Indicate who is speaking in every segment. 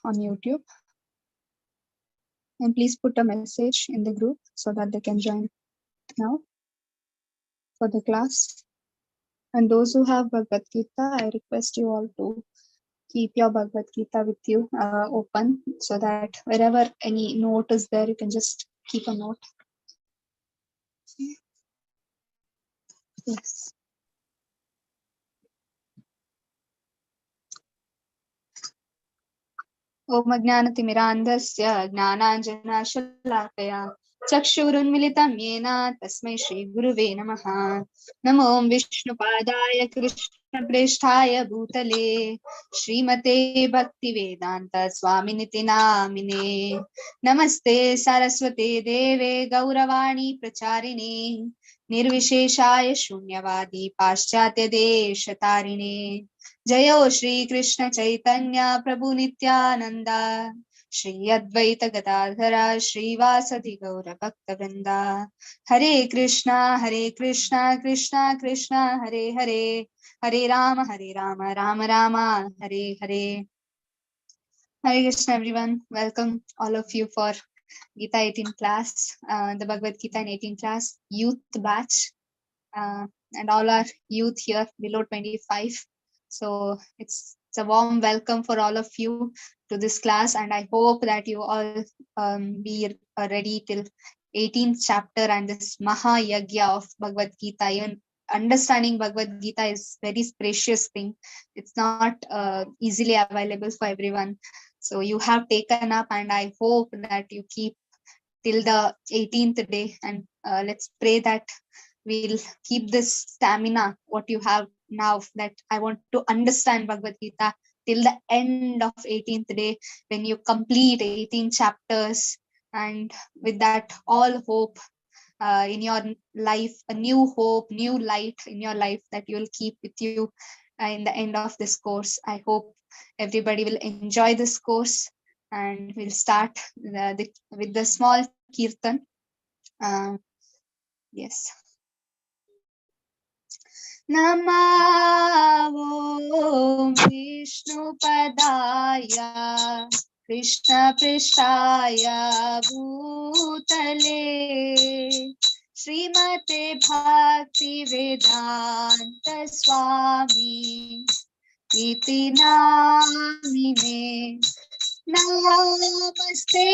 Speaker 1: on YouTube. And please put a message in the group so that they can join now for the class. And those who have Bhagavad Gita, I request you all to keep your Bhagavad Gita with you open so that wherever any note is there, you can just keep a note. Yes. ओम ज्ञानतिमिरान्धस्य ज्ञानाञ्जनशलाकया चक्षुरुन्मिलितं येन तस्मै श्रीगुरुवे नमः। नमो विष्णुपादाय कृष्णप्रेष्ठाय भूतले श्रीमते भक्तिवेदान्त स्वामिनिति नामिने। नमस्ते सरस्वते देवे गौरवाणी प्रचारिणे निर्विशेषाय शून्यवादी पाश्चात्य देशतारिणे। जयो श्री कृष्ण चैतन्य प्रभु नित्यानंद श्री अद्वैत गदाधरा श्रीवासदि गौर भक्त वृंदा। हरे कृष्णा कृष्णा कृष्णा हरे हरे, हरे Ram Ram Ram Hare Hare. Hare Krishna everyone, welcome all of you for Gita 18 class, the Bhagavad Gita in 18 class youth batch, and all our youth here below 25. So it's a warm welcome for all of you to this class, and I hope that you all be ready till 18th chapter and this Maha Yagya of Bhagavad Gita. Even understanding Bhagavad Gita is very precious thing. It's not easily available for everyone. So you have taken up, and I hope that you keep till the 18th day, and let's pray that we'll keep this stamina what you have now, that I want to understand Bhagavad Gita till the end of 18th day, when you complete 18 chapters, and with that all hope in your life, a new hope, new light in your life that you will keep with you in the end of this course. I hope everybody will enjoy this course, and we'll start with the small kirtan. Yes. नमो विष्णुपदाय कृष्णपृष्ठाय भूतले श्रीमते भक्तिवेदान्त स्वामी इति नामिने। नमस्ते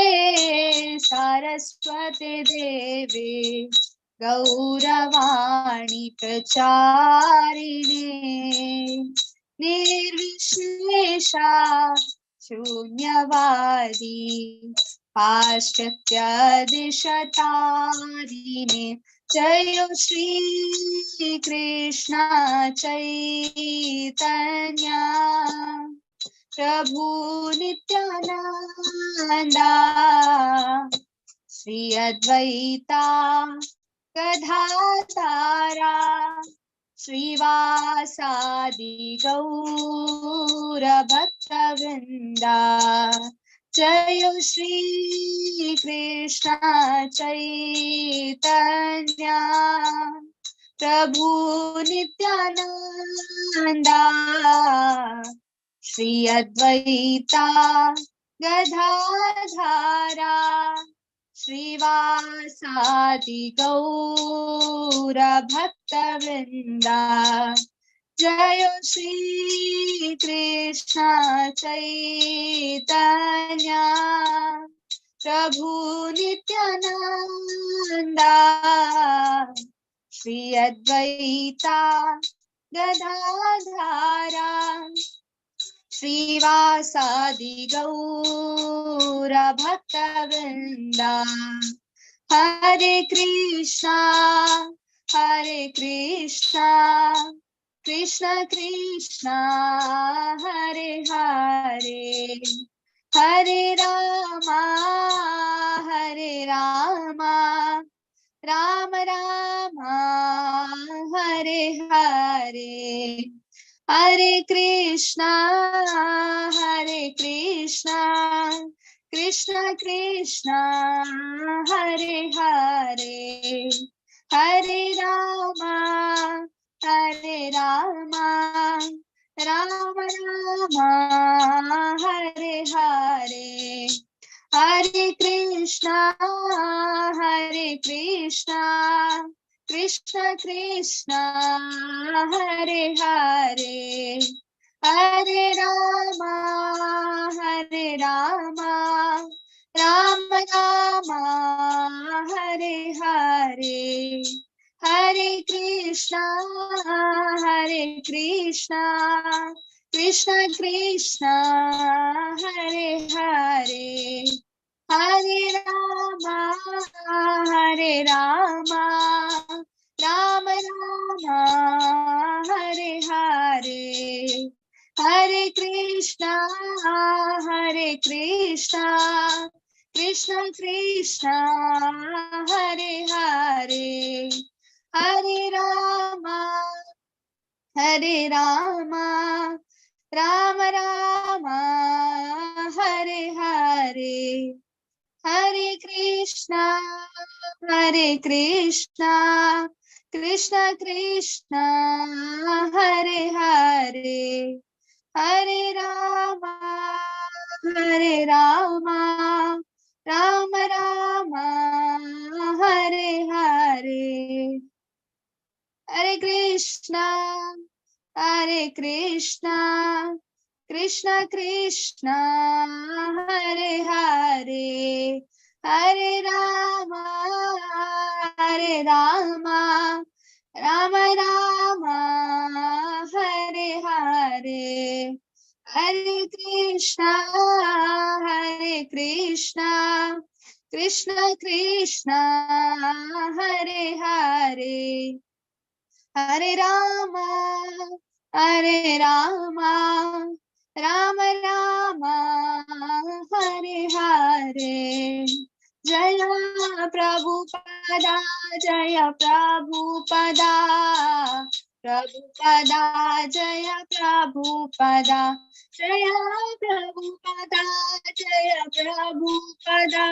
Speaker 1: सरस्वती देवे गौरवाणी प्रचारिणे निर्विशेषा शून्यवादी पाश्चात्य दिशतारिणे। जय श्री कृष्ण चैतन्य प्रभु नित्यानंदा श्री अद्वैता गदाधरा श्रीवासादि गौर भक्तवृंदा। जय श्री कृष्ण चैतन्य प्रभु नित्यानंदा श्री अद्वैता गदाधरा श्रीवासादि गौर भक्तवृंदा। जय श्री कृष्ण चैतन्य प्रभु नित्यानंदा श्री अद्वैता गदाधरा श्रीवासादि गौर भक्तवृंदा। हरे कृष्णा कृष्ण कृष्णा हरे हरे, हरे रामा राम रामा हरे हरे। हरे कृष्णा कृष्ण कृष्ण हरे हरे, हरे Rama Ram Ram Hare Hare. Krishna Krishna, Hare Hare, Hare Rama, Hare Rama, Rama Rama, Hare Hare, Hare Krishna, Krishna Krishna, Hare Hare, Hare Rama, Hare Rama, Rama Rama, Hare Hare, Hare Krishna, Krishna Krishna, Hare Hare, Hare Rama, Hare Rama, Rama Rama, Hare Hare, Hare Krishna, Krishna Krishna, Hare Hare, Hare Rama, Rama Rama, Hare Hare, Hare Krishna, Krishna Krishna, Hare Hare, Hare Rama, Rama Rama, Hare Hare, Hare Krishna, Krishna Krishna, Hare Hare, Hare Rama, Rama Rama, Hare Hare. Jaya Prabhupada, Jaya Prabhupada, Prabhupada, Jaya Prabhupada, Jaya Prabhupada, Jaya Prabhupada,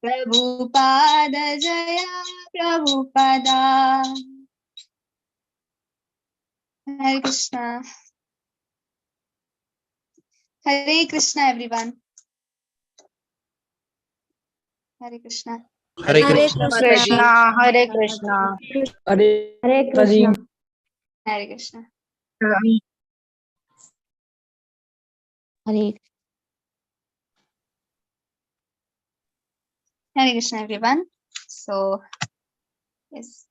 Speaker 1: Prabhupada, Jaya Prabhupada. Hare Krishna. Hare Krishna, everyone. Hare Krishna.
Speaker 2: Hare Krishna, Mataji.
Speaker 3: Hare Krishna.
Speaker 2: Hare Krishna.
Speaker 1: Hare Krishna.
Speaker 3: Hare
Speaker 1: Hare Krishna, everyone. So, yes.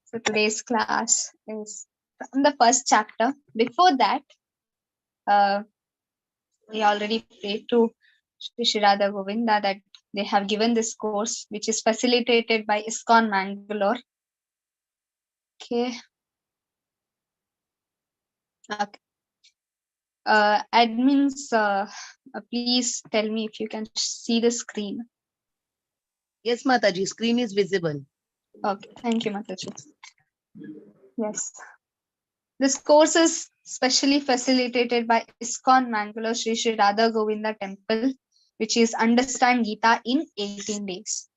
Speaker 1: So today's class is from the first chapter. Before that, we already prayed to Shri Radha Govinda that they have given this course, which is facilitated by ISKCON Mangalore. Okay. Okay. Admins, please tell me if you can see the screen.
Speaker 2: Yes, Mataji, screen is visible.
Speaker 1: Okay, thank you, Mataji. Yes. This course is specially facilitated by ISKCON Mangalore Sri Radha Govinda Temple, which is Understand Gita in 18 days.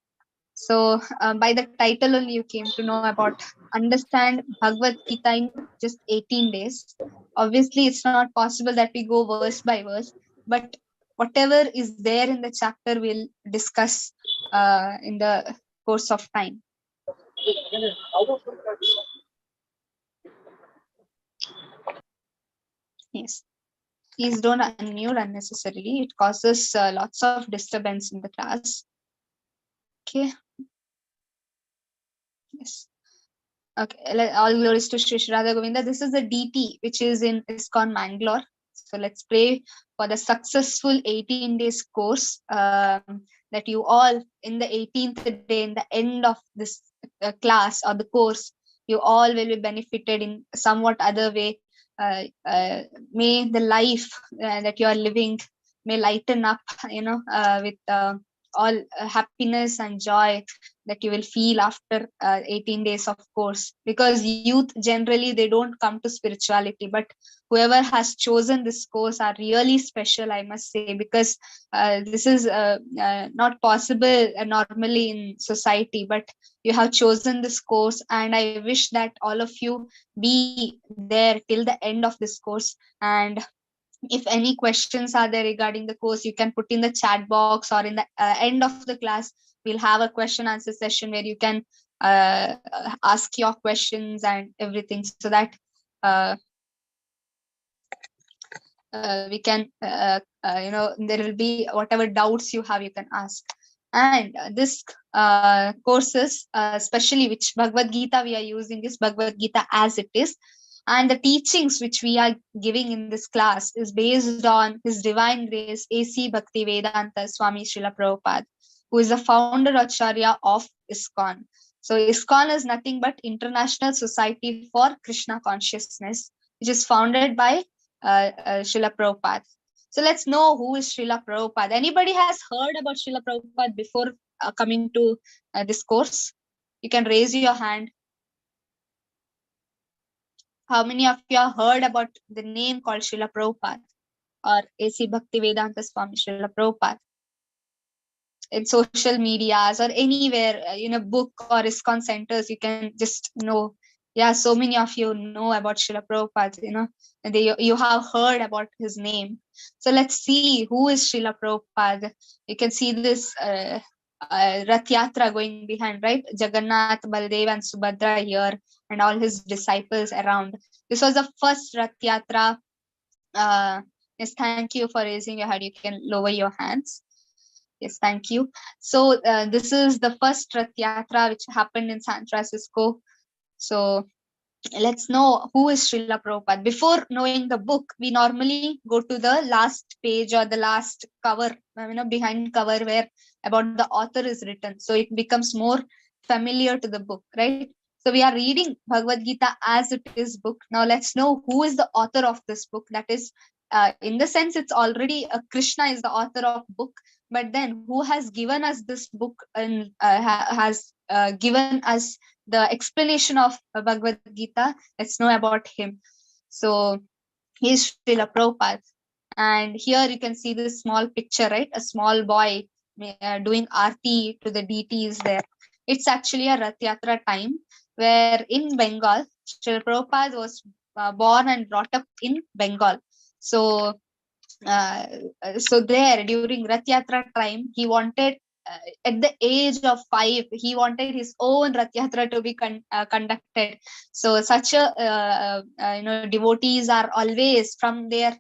Speaker 1: So by the title only you came to know about Understand Bhagavad Gita in just 18 days. Obviously, it's not possible that we go verse by verse, but whatever is there in the chapter we'll discuss in the course of time. Yes. Please don't unmute unnecessarily. It causes lots of disturbance in the class. Okay. Yes. Okay. All glories to Shri Radha Govinda. This is the DT, which is in ISKCON Mangalore. So let's pray for the successful 18 days course, that you all in the 18th day, in the end of this class or the course, you all will be benefited in somewhat other way. May the life that you are living may lighten up, with all happiness and joy that you will feel after 18 days of course, because youth generally they don't come to spirituality, but whoever has chosen this course are really special, I must say, because this is not possible normally in society, but you have chosen this course, and I wish that all of you be there till the end of this course, and If any questions are there regarding the course, you can put in the chat box, or in the end of the class, we'll have a question answer session where you can ask your questions and everything, so that uh, we can there will be whatever doubts you have, you can ask. And this courses, especially which Bhagavad Gita we are using, is Bhagavad Gita as it is, and the teachings which we are giving in this class is based on His Divine Grace A.C. Bhaktivedanta Swami Srila Prabhupada, who is the founder Acharya of ISKCON. So ISKCON is nothing but International Society for Krishna Consciousness, which is founded by Srila Prabhupada. So let's know who is Srila Prabhupada. Anybody has heard about Srila Prabhupada before coming to this course? You can raise your hand. How many of you have heard about the name called Srila Prabhupada or A.C. Bhaktivedanta Swami Srila Prabhupada? In social medias or anywhere, in a book or ISKCON centers, you can just know. Yeah, so many of you know about Srila Prabhupada, and you have heard about his name. So let's see who is Srila Prabhupada. You can see this Rath Yatra going behind, right? Jagannath, Baldev and Subhadra here, and all his disciples around. This was the first Rath Yatra. Yes, thank you for raising your hand. You can lower your hands. Yes, thank you. So this is the first Rath Yatra which happened in San Francisco. So let's know who is Srila Prabhupada. Before knowing the book, we normally go to the last page or the last cover, behind cover, where about the author is written. So it becomes more familiar to the book, right? So we are reading Bhagavad Gita as it is book. Now let's know who is the author of this book. That is, in the sense, it's already Krishna is the author of book. But then who has given us this book and has given us the explanation of Bhagavad Gita? Let's know about him. So he is Srila Prabhupada. And here you can see this small picture, right? A small boy doing aarti to the deities there. It's actually a Rath Yatra time, where in Bengal, Srila Prabhupada was born and brought up in Bengal. So there during Rath Yatra time, he wanted, at the age of 5, he wanted his own Rath Yatra to be conducted. So such a devotees are always from their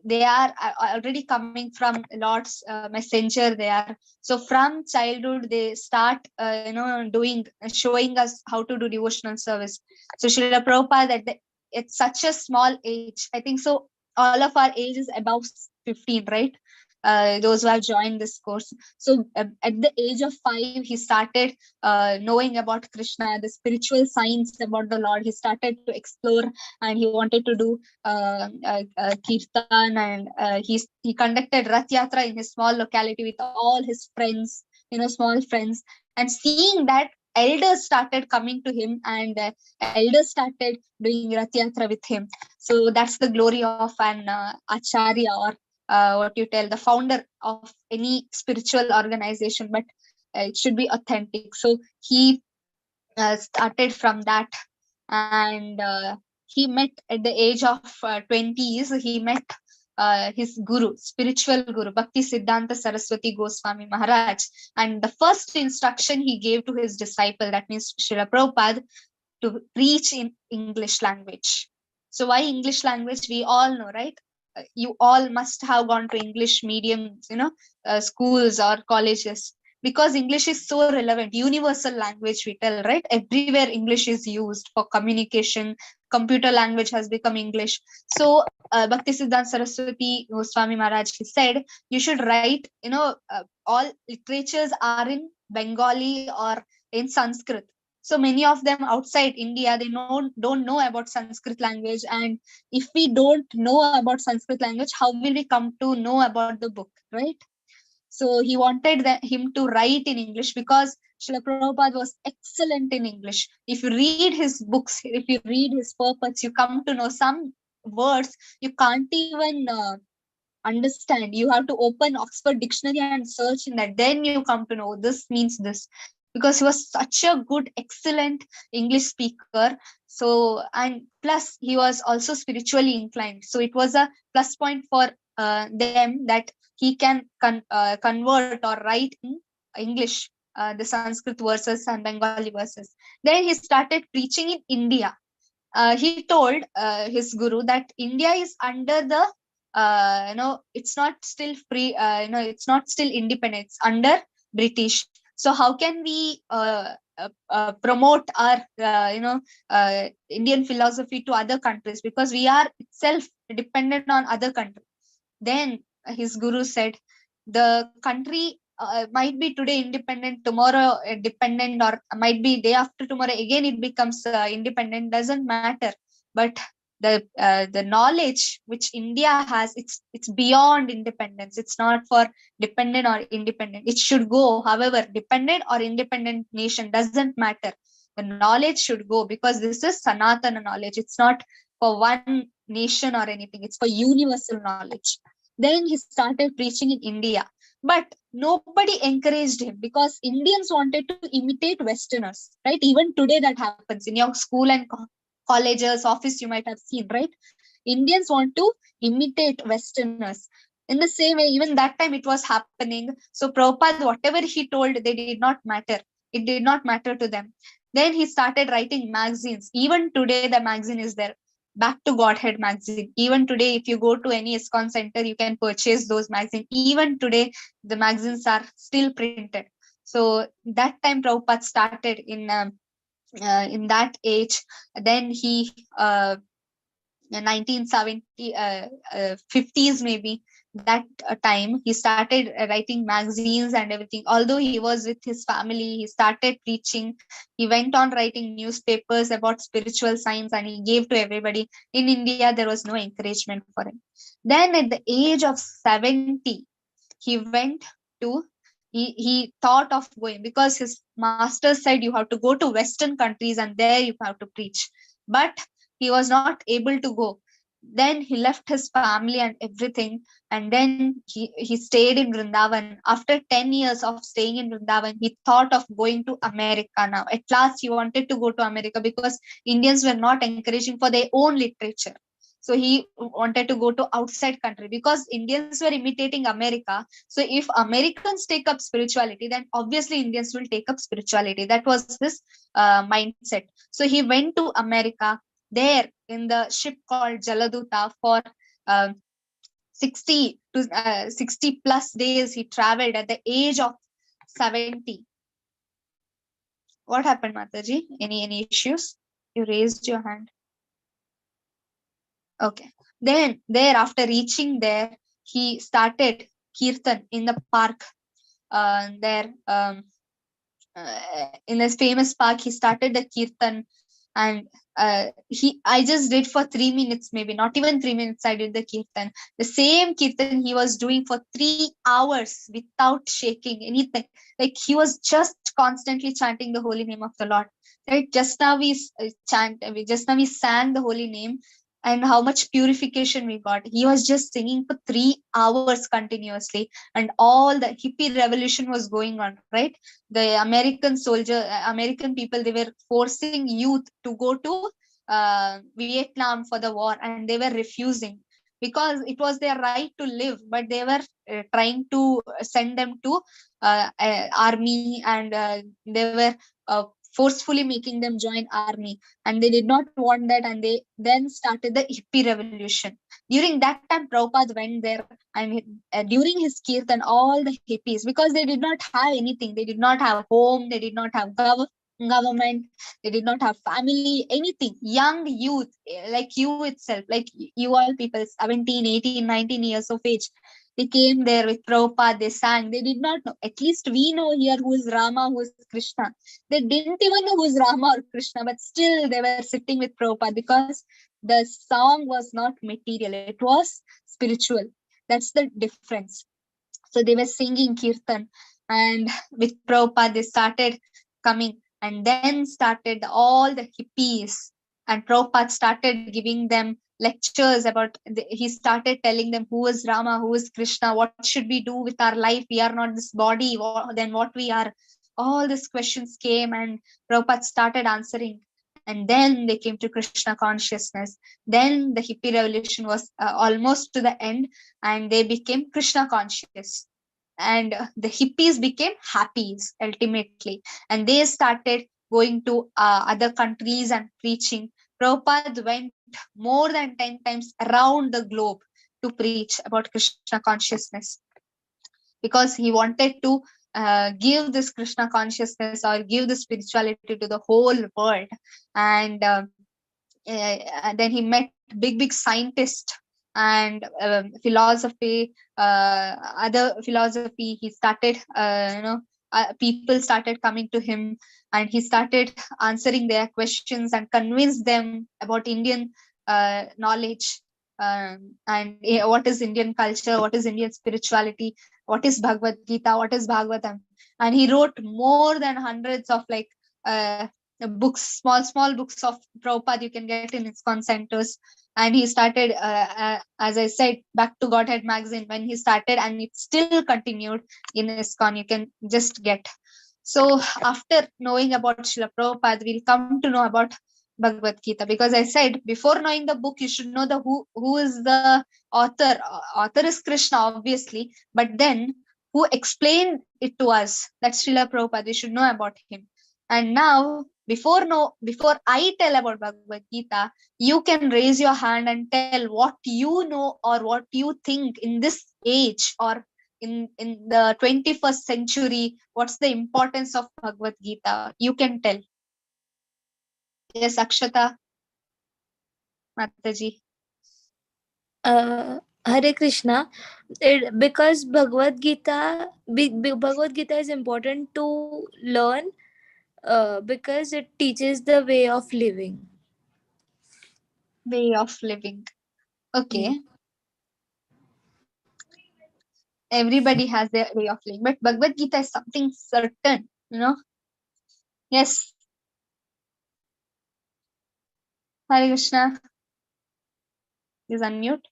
Speaker 1: they are already coming from Lord's messenger there. So from childhood they start showing us how to do devotional service. So Srila Prabhupada at such a small age, I think so all of our age is above 15, right? Those who have joined this course. So at the age of 5, he started knowing about Krishna, the spiritual science about the Lord. He started to explore, and he wanted to do kirtan, and he conducted Rath Yatra in his small locality with all his friends, small friends. And seeing that, elders started coming to him, and elders started doing Rath Yatra with him. So that's the glory of an acharya, or the founder of any spiritual organization, but it should be authentic. So he started from that, and he met at the age of 20s. He met his guru, spiritual guru, Bhakti Siddhanta Saraswati Goswami Maharaj. And the first instruction he gave to his disciple, that means Srila Prabhupada, to preach in English language. So why English language? We all know, right? You all must have gone to English mediums, schools or colleges, because English is so relevant, universal language, we tell, right? Everywhere English is used for communication. Computer language has become English. So Bhakti Siddhanta Saraswati Goswami Maharaj, he said, you should write, all literatures are in Bengali or in Sanskrit. So many of them outside India, they don't know about Sanskrit language. And if we don't know about Sanskrit language, how will we come to know about the book, right? So he wanted him to write in English, because Srila Prabhupada was excellent in English. If you read his books, if you read his purports, you come to know some words you can't even understand. You have to open Oxford Dictionary and search in that. Then you come to know this means this. because he was such a good, excellent English speaker. So, and plus he was also spiritually inclined. So it was a plus point for them that he can convert or write in English, the Sanskrit verses and Bengali verses. Then he started preaching in India. He told his guru that India is under the it's not still free, it's not still independent, it's under British. So how can we promote our Indian philosophy to other countries, because we are itself dependent on other countries. Then his guru said, the country might be today independent, tomorrow dependent, or might be day after tomorrow again it becomes independent, doesn't matter. But the knowledge which India has, it's beyond independence. It's not for dependent or independent. It should go. However, dependent or independent nation doesn't matter. The knowledge should go, because this is Sanatana knowledge. It's not for one nation or anything. It's for universal knowledge. Then he started preaching in India. But nobody encouraged him, because Indians wanted to imitate Westerners, right? Even today that happens in your school and colleges, office, you might have seen, right? Indians want to imitate Westerners. In the same way, even that time it was happening. So Prabhupada, whatever he told, they did not matter. It did not matter to them. Then he started writing magazines. Even today, the magazine is there. Back to Godhead magazine. Even today, if you go to any ISKCON center, you can purchase those magazines. Even today, the magazines are still printed. So that time Prabhupada started in that age. Then he 1970 50s maybe, that time he started writing magazines and everything. Although he was with his family, he started preaching. He went on writing newspapers about spiritual science, and he gave to everybody. In India, there was no encouragement for him. Then at the age of 70, he went to he thought of going, because his master said you have to go to Western countries and there you have to preach. But he was not able to go. Then he left his family and everything, and then he stayed in Vrindavan. After 10 years of staying in Vrindavan, he thought of going to America now. At last, he wanted to go to America, because Indians were not encouraging for their own literature. So he wanted to go to outside country, because Indians were imitating America. So if Americans take up spirituality, then obviously Indians will take up spirituality. That was his mindset. So he went to America. There in the ship called Jaladuta for 60 plus days, he traveled at the age of 70. What happened, Mataji? Any issues? You raised your hand. Okay. Then there, after reaching there, he started kirtan in the park. There in this famous park, he started the kirtan. And I just did for 3 minutes, maybe not even 3 minutes. I did the kirtan. The same kirtan he was doing for 3 hours without shaking anything. Like he was just constantly chanting the holy name of the Lord. Right? Just now we sang the holy name, and how much purification we got. He was just singing for 3 hours continuously, and all the hippie revolution was going on, right? The American people, they were forcing youth to go to Vietnam for the war, and they were refusing, because it was their right to live, but they were trying to send them to army, and they were forcefully making them join army, and they did not want that, and they then started the hippie revolution. During that time, Prabhupada went there, and during his kirtan, all the hippies, because they did not have anything, they did not have home, they did not have government, they did not have family, anything. Young youth, like you itself, like you all people, 17, 18, 19 years of age, they came there with Prabhupada, they sang. They did not know. At least we know here who is Rama, who is Krishna. They didn't even know who is Rama or Krishna, but still they were sitting with Prabhupada, because the song was not material, it was spiritual. That's the difference. So they were singing kirtan, and with Prabhupada, they started coming, and then started all the hippies. And Prabhupada started giving them lectures about, he started telling them who is Rama, who is Krishna, what should we do with our life? We are not this body, then what we are. all these questions came and Prabhupada started answering. And then they came to Krishna consciousness. Then the hippie revolution was almost to the end, and they became Krishna conscious. And the hippies became happies ultimately. And they started going to other countries and preaching. Prabhupada went more than 10 times around the globe to preach about Krishna consciousness, because he wanted to give this Krishna consciousness or give the spirituality to the whole world. And then he met big scientists and philosophy, other philosophy. He started, people started coming to him, and he started answering their questions and convinced them about Indian knowledge, and what is Indian culture, what is Indian spirituality, what is Bhagavad Gita, what is Bhagavatam. And he wrote more than hundreds of books, small books of Prabhupada you can get in ISKCON centers. And he started, as I said, Back to Godhead magazine when he started, and it still continued in ISKCON. You can just get. So after knowing about Srila Prabhupada, we'll come to know about Bhagavad Gita, because I said before knowing the book, you should know the who is the author. Author is Krishna, obviously, but then who explained it to us? That's Srila Prabhupada. We should know about him. And now, before I tell about Bhagavad Gita, you can raise your hand and tell what you know or what you think in this age or in the 21st century. What's the importance of Bhagavad Gita? You can tell. Yes, Akshata Mataji.
Speaker 3: Hare Krishna. Because Bhagavad Gita is important to learn because it teaches the way of living.
Speaker 1: Way of living. Okay. Everybody has their way of living, but Bhagavad Gita is something certain, Yes. Hare Krishna. Please unmute.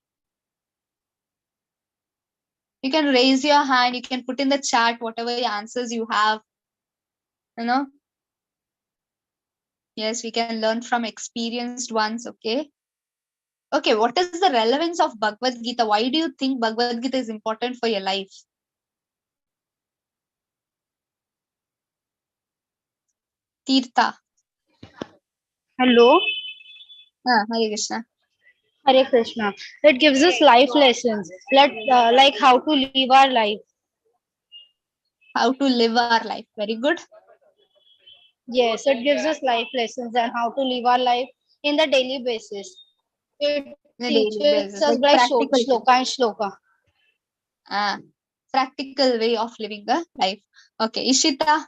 Speaker 1: You can raise your hand. You can put in the chat whatever answers you have. Yes, we can learn from experienced ones. Okay. Okay. What is the relevance of Bhagavad Gita? Why do you think Bhagavad Gita is important for your life? Tirtha.
Speaker 4: Hello.
Speaker 1: Hare Krishna.
Speaker 4: Hare Krishna. It gives us life lessons, like how to live our life.
Speaker 1: How to live our life. Very good.
Speaker 4: Yes, it gives us life lessons and how to live our life in the daily basis. It
Speaker 1: On a daily
Speaker 4: teaches
Speaker 1: basis,
Speaker 4: us
Speaker 1: like
Speaker 4: by
Speaker 1: practical thing.
Speaker 4: shloka and shloka.
Speaker 1: Practical way of living the life. Okay, Ishita.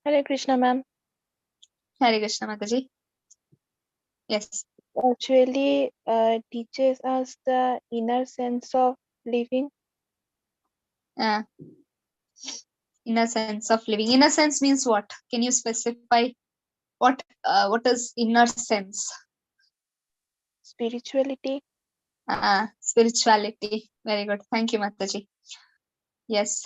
Speaker 5: Hare Krishna, ma'am.
Speaker 1: Hare Krishna Mataji. Yes.
Speaker 5: Actually, teaches us the inner sense of living.
Speaker 1: Inner sense of living. Inner sense means what? Can you specify what is inner sense?
Speaker 5: Spirituality.
Speaker 1: Spirituality. Very good. Thank you, Mataji. Yes.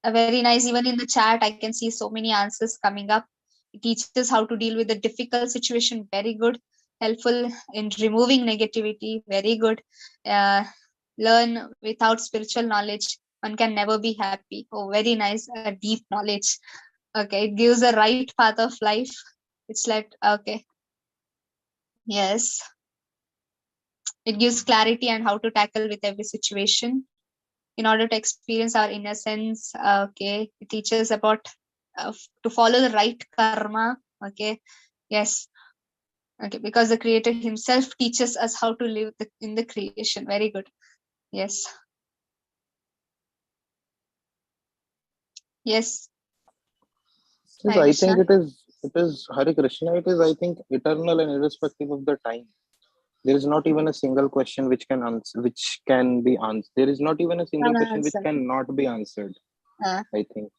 Speaker 1: Very nice. Even in the chat, I can see so many answers coming up. It teaches how to deal with the difficult situation. Very good. Helpful in removing negativity. Very good. Learn without spiritual knowledge, one can never be happy. Oh, very nice. Deep knowledge. Okay. It gives a right path of life. It's like, okay. Yes. It gives clarity and how to tackle with every situation. In order to experience our innocence, okay, it teaches about to follow the right karma. Okay. Yes. Okay, because the creator himself teaches us how to live in the creation. Very good. Yes. Yes.
Speaker 6: Yes,
Speaker 1: Hare
Speaker 6: I
Speaker 1: Krishna.
Speaker 6: think it is Hare Krishna. It is, I think, eternal and irrespective of the time. There is not even a single question which can be answered. There is not even a single question which cannot be answered. I think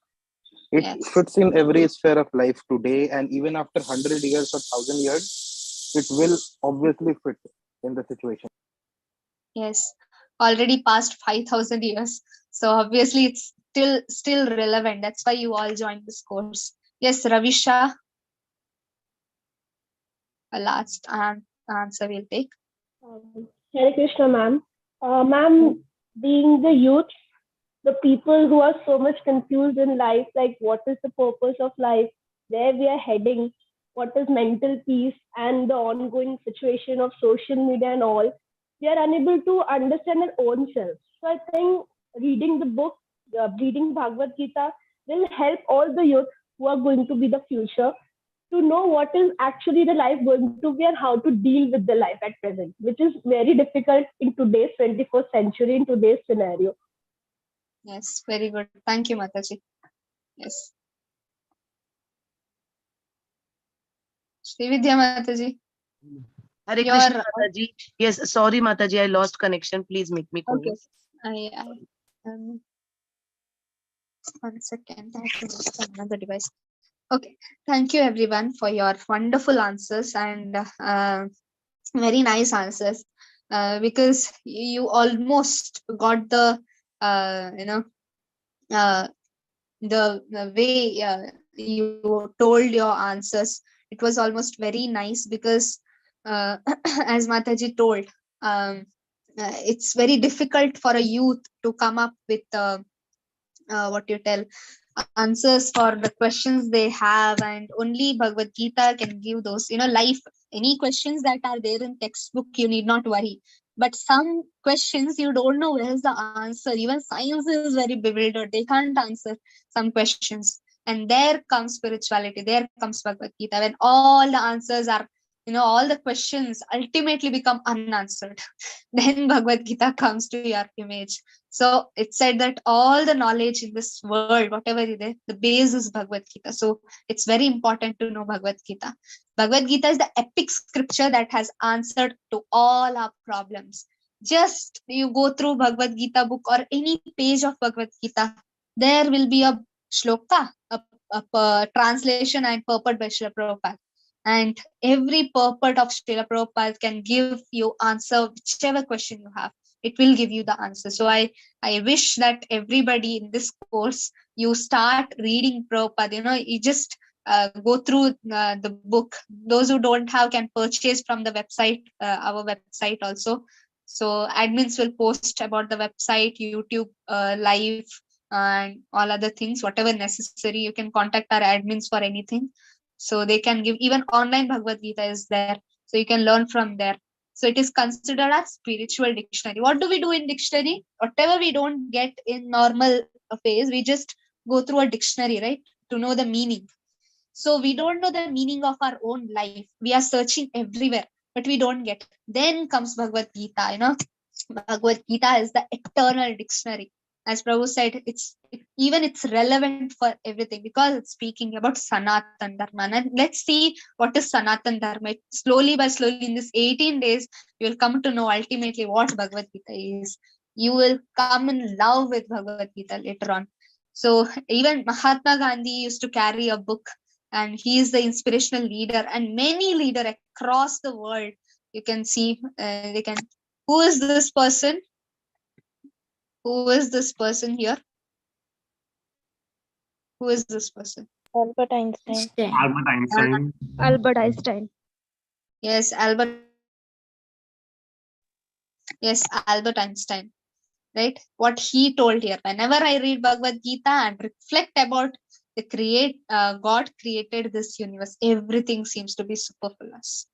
Speaker 6: it fits in every sphere of life today, and even after 100 years or 1,000 years, it will obviously fit in the situation.
Speaker 1: Yes. Already past 5,000 years. So obviously it's still relevant. That's why you all joined this course. Yes, Ravisha, a last answer we'll take.
Speaker 7: Hare Krishna, ma'am. Ma'am, being the youth, the people who are so much confused in life, like what is the purpose of life, where we are heading, what is mental peace, and the ongoing situation of social media and all, we are unable to understand our own self. So I think reading the book, reading Bhagavad Gita will help all the youth who are going to be the future to know what is actually the life going to be and how to deal with the life at present, which is very difficult in today's 21st century, in today's scenario.
Speaker 1: Yes, very good. Thank you, Mataji. Yes. Srividya Mataji.
Speaker 2: Hare
Speaker 1: Your-
Speaker 2: Krishna, Mataji. Yes, sorry, Mataji, I lost connection. Please make me
Speaker 1: Okay.
Speaker 2: quiet.
Speaker 1: One second. I have to use another device. Okay. Thank you everyone for your wonderful answers and very nice answers. Because you almost got the the way you told your answers. It was almost very nice because as Mataji told, it's very difficult for a youth to come up with what you tell answers for the questions they have, and only Bhagavad Gita can give those, life. Any questions that are there in textbook, you need not worry, but some questions you don't know where's the answer. Even science is very bewildered, they can't answer some questions, and there comes spirituality, there comes Bhagavad Gita, when all the answers are, all the questions ultimately become unanswered. Then Bhagavad Gita comes to your image. So it said that all the knowledge in this world, whatever it is, the base is Bhagavad Gita. So it's very important to know Bhagavad Gita. Bhagavad Gita is the epic scripture that has answered to all our problems. Just you go through Bhagavad Gita book or any page of Bhagavad Gita, there will be a shloka, a translation and purport by Srila Prabhupada. And every purport of Srila Prabhupada can give you answer whichever question you have. It will give you the answer. So I wish that everybody in this course, you start reading Prabhupada. You just go through the book. Those who don't have can purchase from the website, our website also. So admins will post about the website, YouTube live, and all other things, whatever necessary. You can contact our admins for anything. So they can give, even online Bhagavad Gita is there. So you can learn from there. So it is considered as spiritual dictionary. What do we do in dictionary? Whatever we don't get in normal phase, we just go through a dictionary, right? To know the meaning. So we don't know the meaning of our own life. We are searching everywhere, but we don't get. Then comes Bhagavad Gita, Bhagavad Gita is the eternal dictionary. As Prabhu said, it's relevant for everything because it's speaking about Sanatan Dharma. And let's see what is Sanatan Dharma. Slowly by slowly, in this 18 days, you will come to know ultimately what Bhagavad Gita is. You will come in love with Bhagavad Gita later on. So even Mahatma Gandhi used to carry a book, and he is the inspirational leader, and many leaders across the world. You can see who is this person? Who is this person here? Who is this person?
Speaker 5: Albert Einstein.
Speaker 8: Albert Einstein.
Speaker 3: Albert Einstein.
Speaker 1: Yes, Albert Einstein. Right? What he told here. Whenever I read Bhagavad Gita and reflect about God created this universe, everything seems to be superfluous.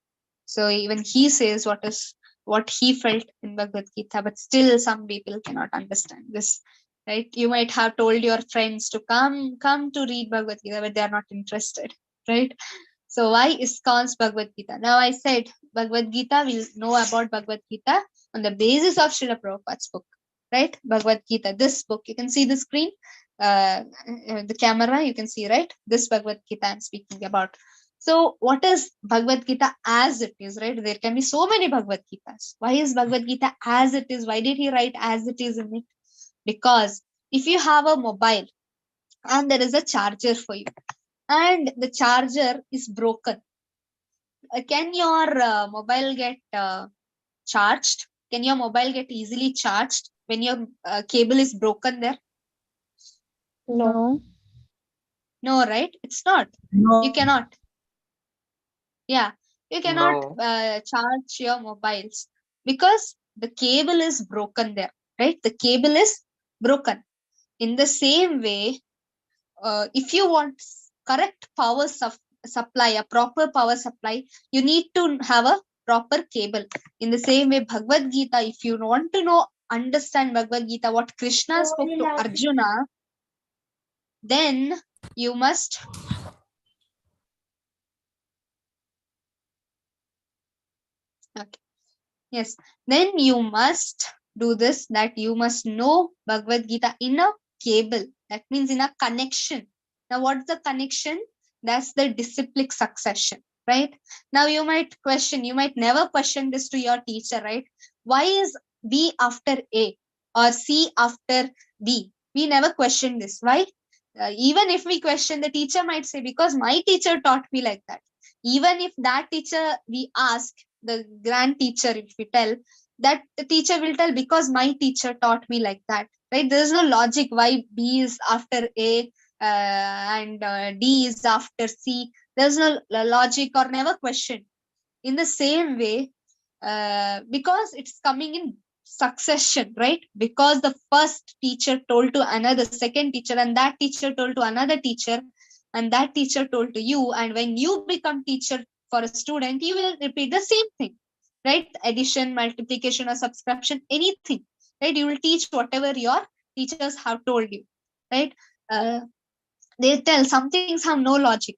Speaker 1: So even he says what he felt in Bhagavad Gita, but still some people cannot understand this. Right? You might have told your friends to come to read Bhagavad Gita, but they are not interested. Right? So why ISKCON's Bhagavad Gita? Now I said Bhagavad Gita, we'll know about Bhagavad Gita on the basis of Srila Prabhupada's book. Right? Bhagavad Gita, this book. You can see the screen, the camera, you can see, right? This Bhagavad Gita I'm speaking about. So what is Bhagavad Gita as it is, right? There can be so many Bhagavad Gitas. Why is Bhagavad Gita as it is? Why did he write as it is in it? Because if you have a mobile and there is a charger for you, and the charger is broken, can your mobile get charged? Can your mobile get easily charged? when your cable is broken there?
Speaker 5: No.
Speaker 1: No, right? It's not.
Speaker 2: No.
Speaker 1: You cannot. Yeah, you cannot
Speaker 6: No.
Speaker 1: charge your mobiles because the cable is broken there, right? The cable is broken. In the same way, if you want correct power supply, a proper power supply, you need to have a proper cable. In the same way, Bhagavad Gita, if you want to understand Bhagavad Gita, what Krishna spoke to Arjuna, then you must okay. Yes, then you must do this, that you must know Bhagavad Gita in a cable. That means in a connection. Now, what's the connection? That's the disciplic succession, right? Now, you might never question this to your teacher, right? Why is B after A or C after B? We never question this. Why? Even if we question, the teacher might say, because my teacher taught me like that. Even if that teacher we ask, the grand teacher, if we tell, that the teacher will tell, because my teacher taught me like that, right? There is no logic why B is after A and D is after C. There's no logic or never question. In the same way, because it's coming in succession, right? Because the first teacher told to another second teacher, and that teacher told to another teacher, and that teacher told to you, and when you become teacher for a student, you will repeat the same thing, right? Addition, multiplication, or subtraction, anything, right? You will teach whatever your teachers have told you, right? They tell some things have no logic.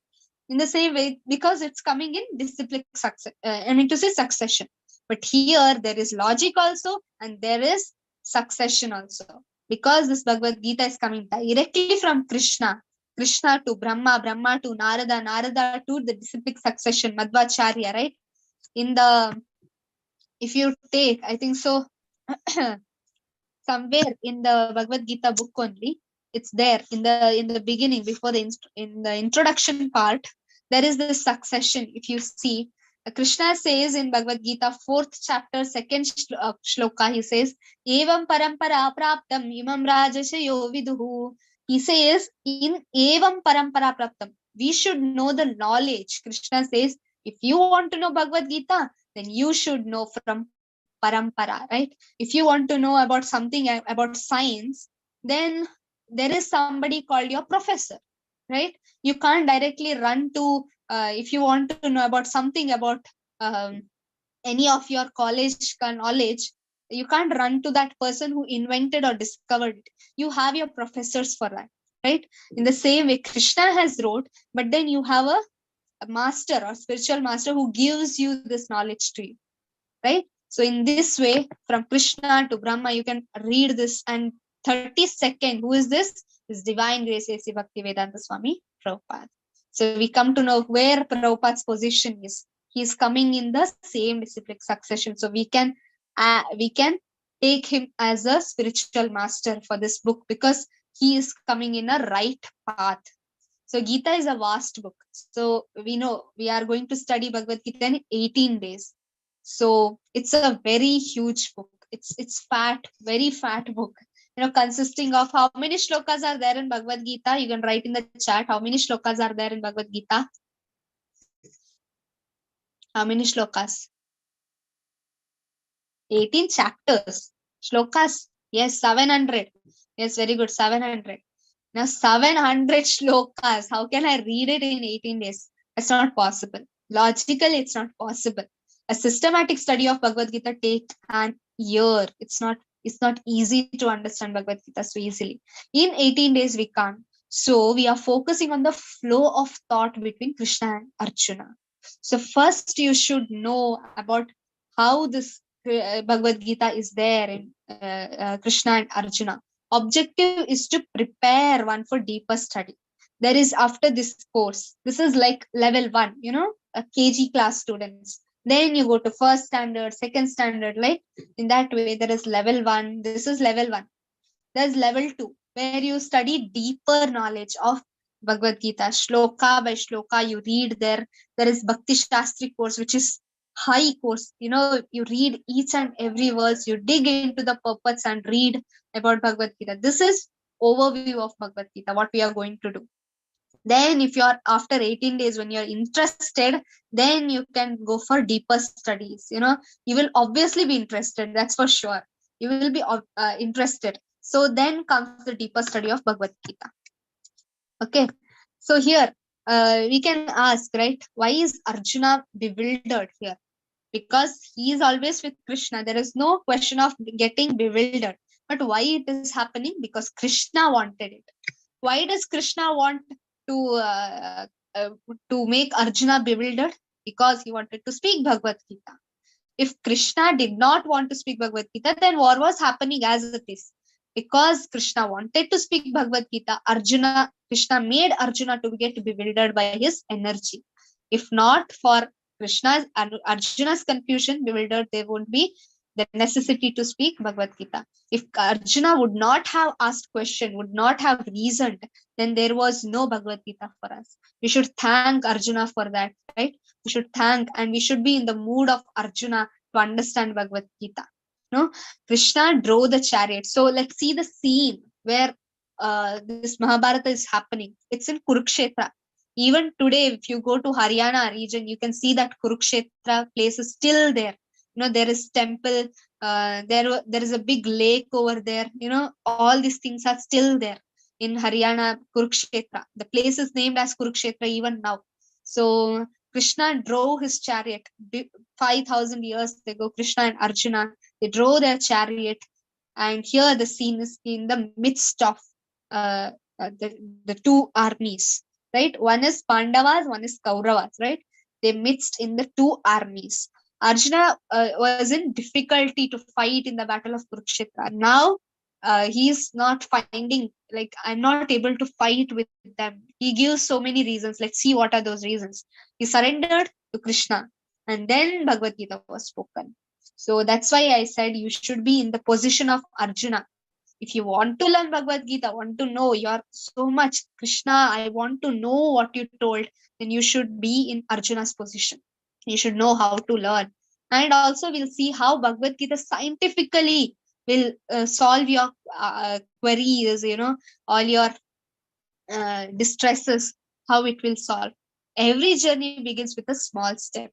Speaker 1: In the same way, because it's coming in disciplic success, I mean to say succession. But here there is logic also, and there is succession also, because this Bhagavad Gita is coming directly from Krishna to Brahma, Brahma to Narada, Narada to the disciplic succession, Madhvacharya, right? In the, if you take, I think so, somewhere in the Bhagavad Gita book only, it's there in the beginning, before in the introduction part, there is this succession. If you see, Krishna says in Bhagavad Gita 4th chapter 2nd shloka, he says, evam parampara praptam imam rajashayo viduhu. He says, in evam parampara praptam, we should know the knowledge. Krishna says, if you want to know Bhagavad Gita, then you should know from parampara, right? If you want to know about something about science, then there is somebody called your professor, right? You can't directly run to, if you want to know about something about any of your college knowledge, you can't run to that person who invented or discovered it. You have your professors for that, right? In the same way, Krishna has wrote, but then you have a master or spiritual master who gives you this knowledge to you, right? So in this way, from Krishna to Brahma, you can read this. And 32nd, who is this? This Divine Grace A.C. Bhaktivedanta Swami Prabhupada. So we come to know where Prabhupada's position is. He is coming in the same disciplic succession. So we can take him as a spiritual master for this book, because he is coming in a right path. So Gita is a vast book. So we know we are going to study Bhagavad Gita in 18 days. So it's a very huge book. It's fat, very fat book. Consisting of how many shlokas are there in Bhagavad Gita? You can write in the chat how many shlokas are there in Bhagavad Gita. How many shlokas? 18 chapters. Shlokas? Yes, 700. Yes, very good, 700. Now 700 shlokas. How can I read it in 18 days? It's not possible. Logically, it's not possible. A systematic study of Bhagavad Gita takes an year. It's not easy to understand Bhagavad Gita so easily. In 18 days, we can't. So we are focusing on the flow of thought between Krishna and Arjuna. So first you should know about how this Bhagavad Gita is there in Krishna and Arjuna. Objective is to prepare one for deeper study. There is, after this course, this is like level 1, a KG class students. Then you go to first standard, second standard, like in that way. There is level 1. This is level 1. There's level 2, where you study deeper knowledge of Bhagavad Gita, shloka by shloka. You read there. There is Bhakti Shastri course, which is high course. You read each and every verse, you dig into the purpose and read about Bhagavad Gita. This is overview of Bhagavad Gita, what we are going to do. Then if you are after 18 days, when you're interested, then you can go for deeper studies. You will obviously be interested, that's for sure. You will be interested. So then comes the deeper study of Bhagavad Gita. Okay, so here we can ask, right, why is Arjuna bewildered here? Because he is always with Krishna. There is no question of getting bewildered. But why it is happening? Because Krishna wanted it. Why does Krishna want to uh, uh, to make Arjuna bewildered? Because he wanted to speak Bhagavad Gita. If Krishna did not want to speak Bhagavad Gita, then war was happening as it is. Because Krishna wanted to speak Bhagavad Gita, Krishna made Arjuna to get bewildered by his energy. If not for Krishna's and Arjuna's confusion, bewildered, there won't be the necessity to speak Bhagavad Gita. If Arjuna would not have asked question, would not have reasoned, then there was no Bhagavad Gita for us. We should thank Arjuna for that, right? We should thank, and we should be in the mood of Arjuna to understand Bhagavad Gita. No, Krishna drove the chariot. So let's see the scene where this Mahabharata is happening. It's in Kurukshetra. Even today, if you go to Haryana region, you can see that Kurukshetra place is still there. There is temple. There is a big lake over there. All these things are still there in Haryana, Kurukshetra. The place is named as Kurukshetra even now. So Krishna drove his chariot 5,000 years ago. Krishna and Arjuna, they drove their chariot, and here the scene is in the midst of the two armies, right? One is Pandavas, one is Kauravas, right? They mixed in the two armies. Arjuna was in difficulty to fight in the battle of Kurukshetra. Now he is not finding, like, I'm not able to fight with them. He gives so many reasons. Let's see what are those reasons. He surrendered to Krishna, and then Bhagavad Gita was spoken. So that's why I said you should be in the position of Arjuna. If you want to learn Bhagavad Gita, want to know, you're so much Krishna, I want to know what you told, then you should be in Arjuna's position. You should know how to learn. And also we'll see how Bhagavad Gita scientifically will solve your queries, all your distresses, how it will solve. Every journey begins with a small step,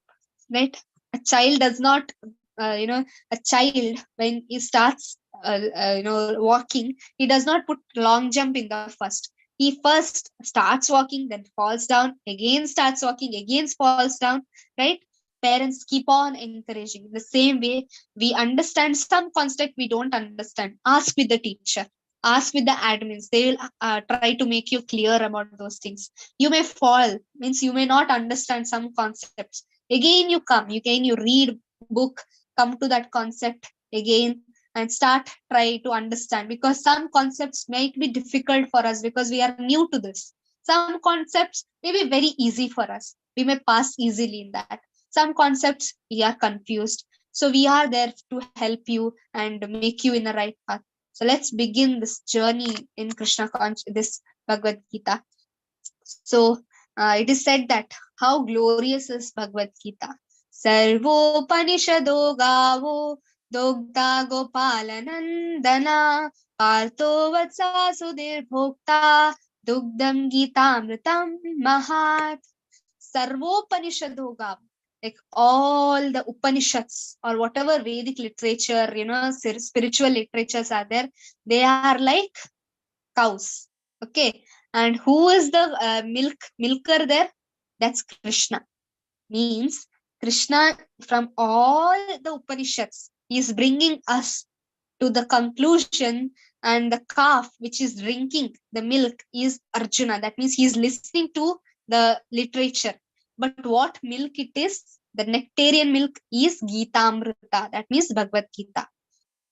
Speaker 1: right? A child does not, a child, when he starts, walking, he does not put long jump in the first. He first starts walking, then falls down, again starts walking, again falls down, right? Parents keep on encouraging. In the same way, we understand some concept we don't understand. Ask with the teacher, ask with the admins. They will try to make you clear about those things. You may fall, means you may not understand some concepts. Again you come, again you read book, come to that concept again and start try to understand, because some concepts might be difficult for us because we are new to this. Some concepts may be very easy for us, we may pass easily in that. Some concepts we are confused, so we are there to help you and make you in the right path. So let's begin this journey in this Bhagavad Gita. So it is said that how glorious is Bhagavad Gita. Sarvopanishado gavo dogda gopalanandana partho vatsasudir bhokta dugdam gitamritam mahat. Sarvopanishado gavo, like all the Upanishads or whatever Vedic literature, spiritual literatures are there, they are like cows. Okay. And who is the milker there? That's Krishna. Means Krishna, from all the Upanishads, he is bringing us to the conclusion, and the calf which is drinking the milk is Arjuna. That means he is listening to the literature. But what milk it is? The nectarian milk is Gitamrita. That means Bhagavad Gita.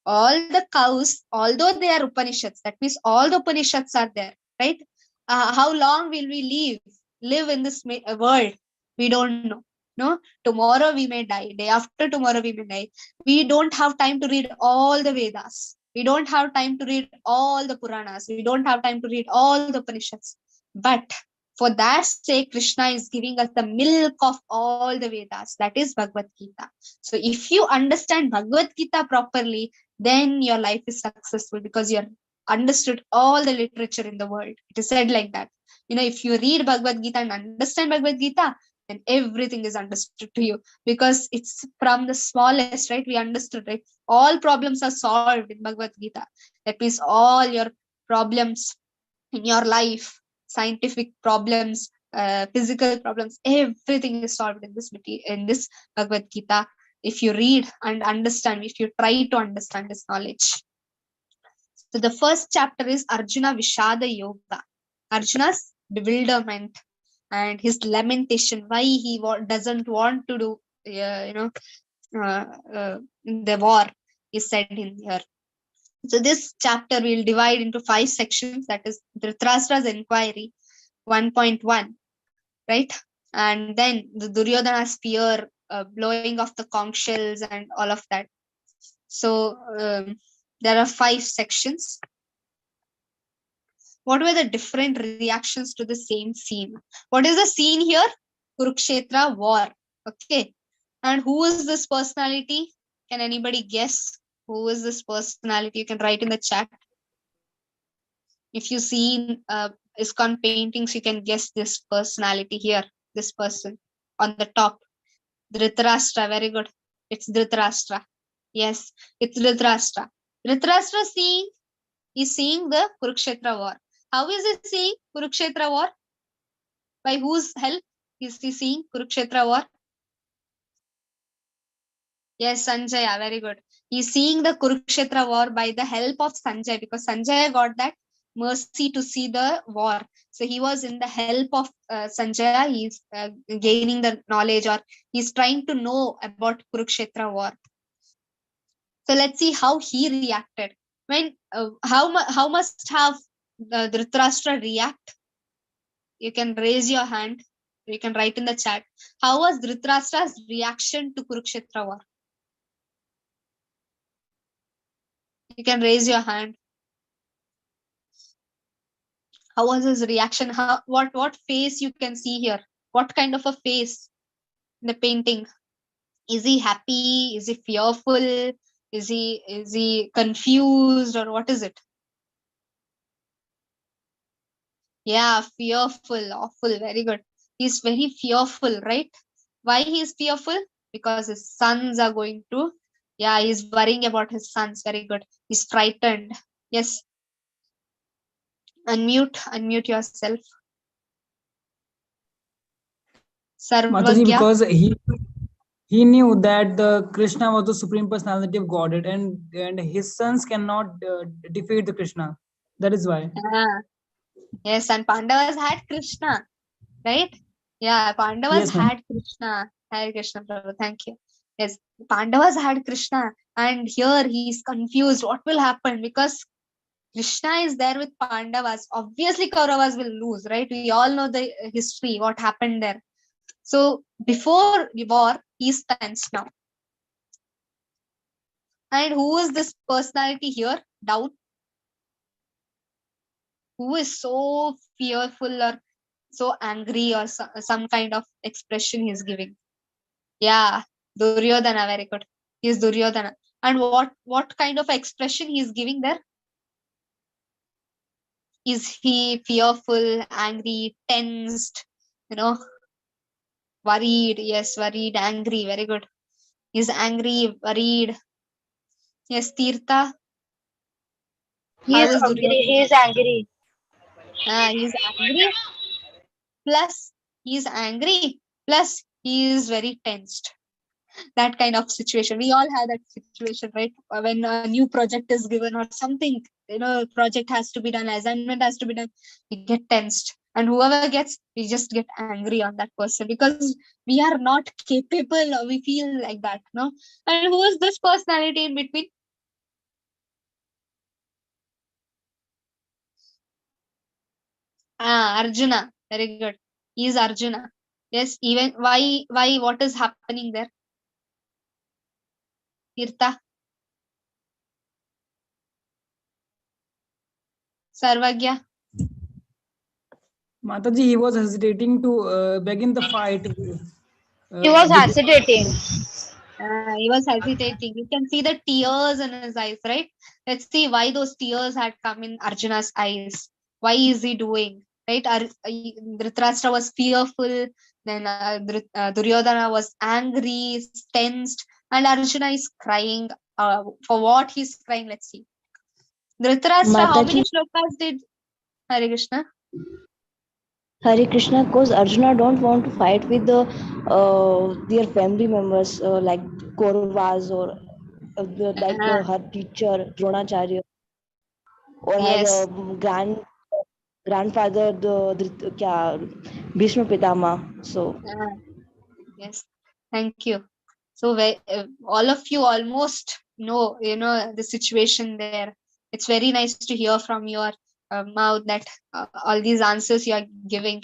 Speaker 1: All the cows, although they are Upanishads, that means all the Upanishads are there, right? How long will we live in this world? We don't know. No, tomorrow we may die. Day after tomorrow we may die. We don't have time to read all the Vedas. We don't have time to read all the Puranas. We don't have time to read all the Upanishads. But For that sake, Krishna is giving us the milk of all the Vedas, that is Bhagavad Gita. So if you understand Bhagavad Gita properly, then your life is successful because you have understood all the literature in the world. It is said like that. If you read Bhagavad Gita and understand Bhagavad Gita, then everything is understood to you, because it's from the smallest, right? We understood, right? All problems are solved in Bhagavad Gita. That means all your problems in your life, scientific problems, physical problems, everything is solved in this Bhagavad Gita. If you read and understand, if you try to understand this knowledge. So the first chapter is Arjuna Vishada Yoga, Arjuna's bewilderment and his lamentation, why he doesn't want to do the war is said in here. So this chapter we'll divide into 5 sections, that is Dhritarashtra's inquiry 1.1, right? And then the Duryodhana's fear, blowing of the conch shells and all of that. So there are 5 sections. What were the different reactions to the same scene? What is the scene here? Kurukshetra war. Okay. And who is this personality? Can anybody guess who is this personality? You can write in the chat. If you see ISKCON paintings, you can guess this personality here. This person on the top. Dhritarashtra. Very good. It's Dhritarashtra. Yes, it's Dhritarashtra. Dhritarashtra is seeing the Kurukshetra war. How is he seeing Kurukshetra war? By whose help is he seeing Kurukshetra war? Yes, Sanjaya, very good. He's seeing the Kurukshetra war by the help of Sanjay, because Sanjay got that mercy to see the war. So he was in the help of Sanjaya. He's gaining the knowledge, or he's trying to know about Kurukshetra war. So let's see how he reacted. When how must have Dhritarashtra react? You can raise your hand. You can write in the chat. How was Dhritarashtra's reaction to Kurukshetra war? You can raise your hand. How was his reaction? What face you can see here? What kind of a face in the painting? Is he happy? Is he fearful? Is he confused, or what is it? Yeah, fearful, awful. Very good. He's very fearful, right? Why he's fearful? Because his sons are going to. Yeah, he's worrying about his sons. Very good. He's frightened. Yes. Unmute yourself.
Speaker 8: Mataji,
Speaker 1: Sarvagya.
Speaker 8: because he knew that the Krishna was the supreme personality of Godhead, and his sons cannot defeat the Krishna. That is why.
Speaker 1: Yes, and Pandavas had Krishna, right? Yeah, Pandavas
Speaker 8: Yes, ma'am.
Speaker 1: had Krishna. Hare Krishna Prabhu, thank you. Yes, Pandavas had Krishna, and here he's confused. What will happen? Because Krishna is there with Pandavas. Obviously, Kauravas will lose, right? We all know the history, what happened there. So before the war, he's tense now. And who is this personality here? Doubt. Who is so fearful or so angry, or some kind of expression he's giving? Yeah, Duryodhana, very good. He's Duryodhana. And what kind of expression he's giving there? Is he fearful, angry, tensed, worried? Yes, worried, angry, very good. He's angry, worried. Yes, Tirtha.
Speaker 4: He
Speaker 1: How
Speaker 4: is
Speaker 1: is
Speaker 4: angry.
Speaker 1: Duryodhana?
Speaker 4: He is angry.
Speaker 1: He's angry, plus he's angry, plus he is very tensed. That kind of situation. We all have that situation, right? When a new project is given or something, project has to be done, assignment has to be done, we get tensed. And whoever gets, we just get angry on that person because we are not capable, or we feel like that, no? And who is this personality in between? Arjuna. Very good. He is Arjuna. Yes, even why, what is happening there? Tirtha. Sarvagya.
Speaker 8: Mataji, he was hesitating to begin the fight.
Speaker 4: He was
Speaker 8: with
Speaker 4: hesitating.
Speaker 1: He was hesitating. You can see the tears in his eyes, right? Let's see why those tears had come in Arjuna's eyes. Why is he doing? Right? Dhritarashtra was fearful. Then Duryodhana was angry, tensed, and Arjuna is crying. For what he's crying? Let's see. Dhritarashtra, how many
Speaker 9: Mataji,
Speaker 1: shlokas did Hare Krishna?
Speaker 9: Hare Krishna, because Arjuna don't want to fight with their family members like Kauravas or her teacher Dronacharya or her
Speaker 1: Yes.
Speaker 9: grandfather Bhishma Pitama. So
Speaker 1: Yes. Thank you. So all of you almost know, the situation there. It's very nice to hear from your mouth that all these answers you are giving.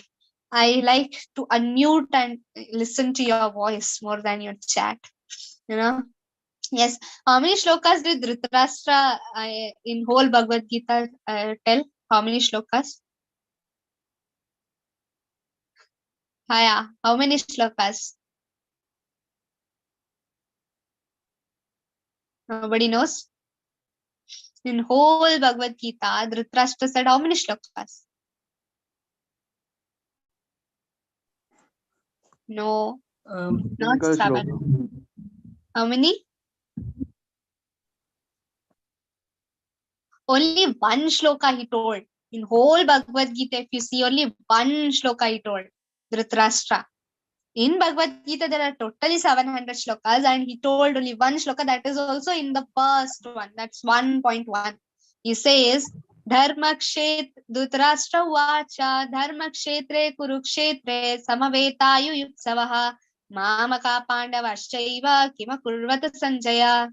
Speaker 1: I like to unmute and listen to your voice more than your chat. Yes. How many shlokas did Dhritarashtra in whole Bhagavad Gita tell? How many shlokas? Haya. How many shlokas? Nobody knows? In whole Bhagavad Gita, Dhritarashtra said how many shlokas? No, not
Speaker 10: Single
Speaker 1: 7.
Speaker 10: shloka.
Speaker 1: How many? Only one shloka he told. In whole Bhagavad Gita, if you see, only one shloka he told. Dhritarashtra. In Bhagavad Gita, there are totally 700 shlokas, and he told only one shloka. That is also in the first one. That's 1.1. He says, Dharmakshet Dhritarashtra Vacha Dharmakshetre Kurukshetre Samavetayu Yutsavaha Mamaka Pandavaschaiva Kima Kurvata Sanjaya.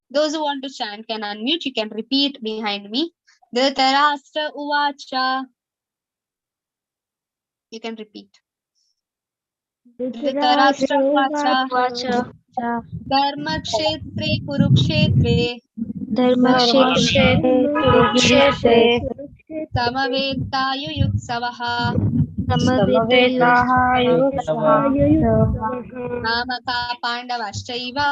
Speaker 1: Those who want to chant can unmute. You can repeat behind me. Dhritarashtra Uvacha. You can repeat. Dhritarashtra Uvacha Dharmakshetre Kurukshetre
Speaker 3: Dharmakshetre
Speaker 4: Kurukshetre
Speaker 1: Samavetayu Yutsavaha Namaka Pandavaschaiva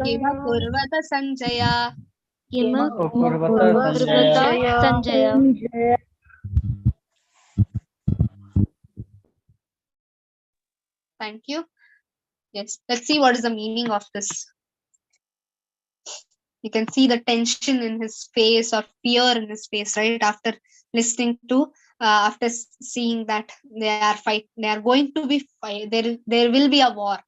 Speaker 1: Kima Kurvata Sanjaya.
Speaker 3: Sanjaya.
Speaker 1: Thank you. Yes, let's see what is the meaning of this. You can see the tension in his face or fear in his face, right? After listening to, after seeing that they are going to be fight. There will be a war.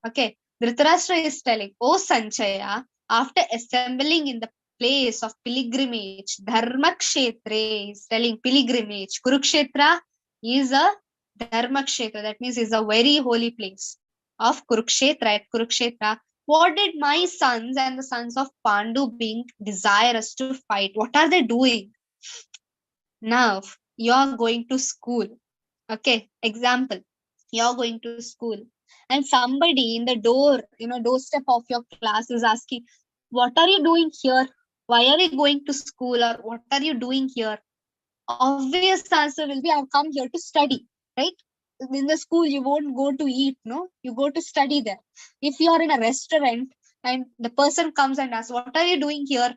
Speaker 1: Okay, Dhritarashtra is telling, "Oh Sanjaya, after assembling in the place of pilgrimage, Dharmakshetra is telling pilgrimage. Kurukshetra is a Dharmakshetra. That means is a very holy place of Kurukshetra. At Kurukshetra, what did my sons and the sons of Pandu being desirous to fight? What are they doing? Now you are going to school. Okay, example, you are going to school, and somebody in the doorstep of your class is asking, "What are you doing here? Why are you going to school? Or what are you doing here?" Obvious answer will be, "I've come here to study," right? In the school, you won't go to eat, no? You go to study there. If you are in a restaurant and the person comes and asks, "What are you doing here?"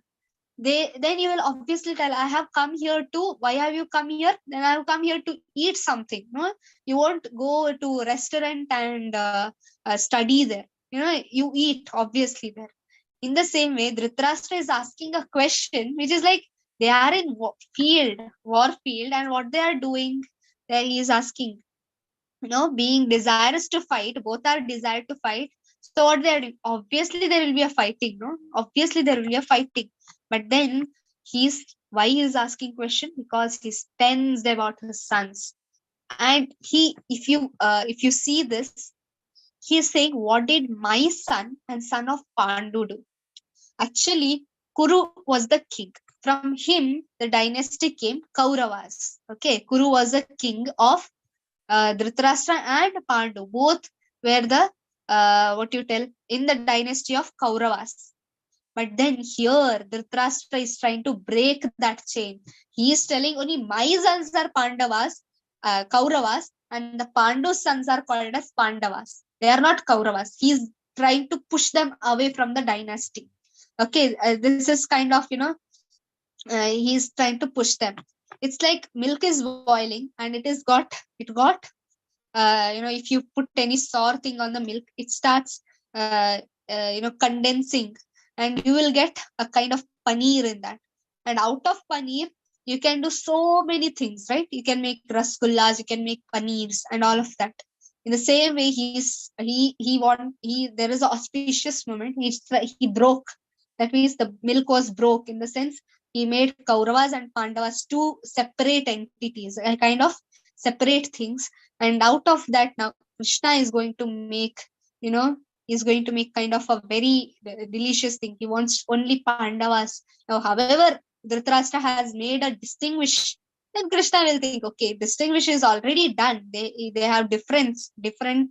Speaker 1: Then you will obviously tell, "I have come here to." Why have you come here? Then I have come here to eat something. No, you won't go to restaurant and study there. You eat obviously there. In the same way, Dhritarashtra is asking a question which is like, they are in war field, and what they are doing there, he is asking, being desirous to fight. Both are desired to fight. So what they are doing? Obviously there will be a fighting, no? Obviously there will be a fighting. But then why he is asking question? Because he's tensed about his sons. And if you see this, he is saying, what did my son and son of Pandu do? Actually, Kuru was the king. From him, the dynasty came Kauravas. Okay, Kuru was the king of Dhritarashtra and Pandu. Both were the in the dynasty of Kauravas. But then here, Dhritarashtra is trying to break that chain. He is telling only my sons are Pandavas, Kauravas, and the Pandu's sons are called as Pandavas. They are not Kauravas. He is trying to push them away from the dynasty. Okay, this is kind of, he's trying to push them. It's like milk is boiling and it got if you put any sour thing on the milk, it starts condensing, and you will get a kind of paneer in that. And out of paneer you can do so many things, right? You can make rasgullas, you can make paneers and all of that. In the same way, there is an auspicious moment. He broke. That means the milk was broke, in the sense he made Kauravas and Pandavas two separate entities, a kind of separate things. And out of that, now Krishna is going to make, he's going to make kind of a very delicious thing. He wants only Pandavas. Now, however, Dhritarashtra has made a distinguish, then Krishna will think, okay, distinguish is already done. They have different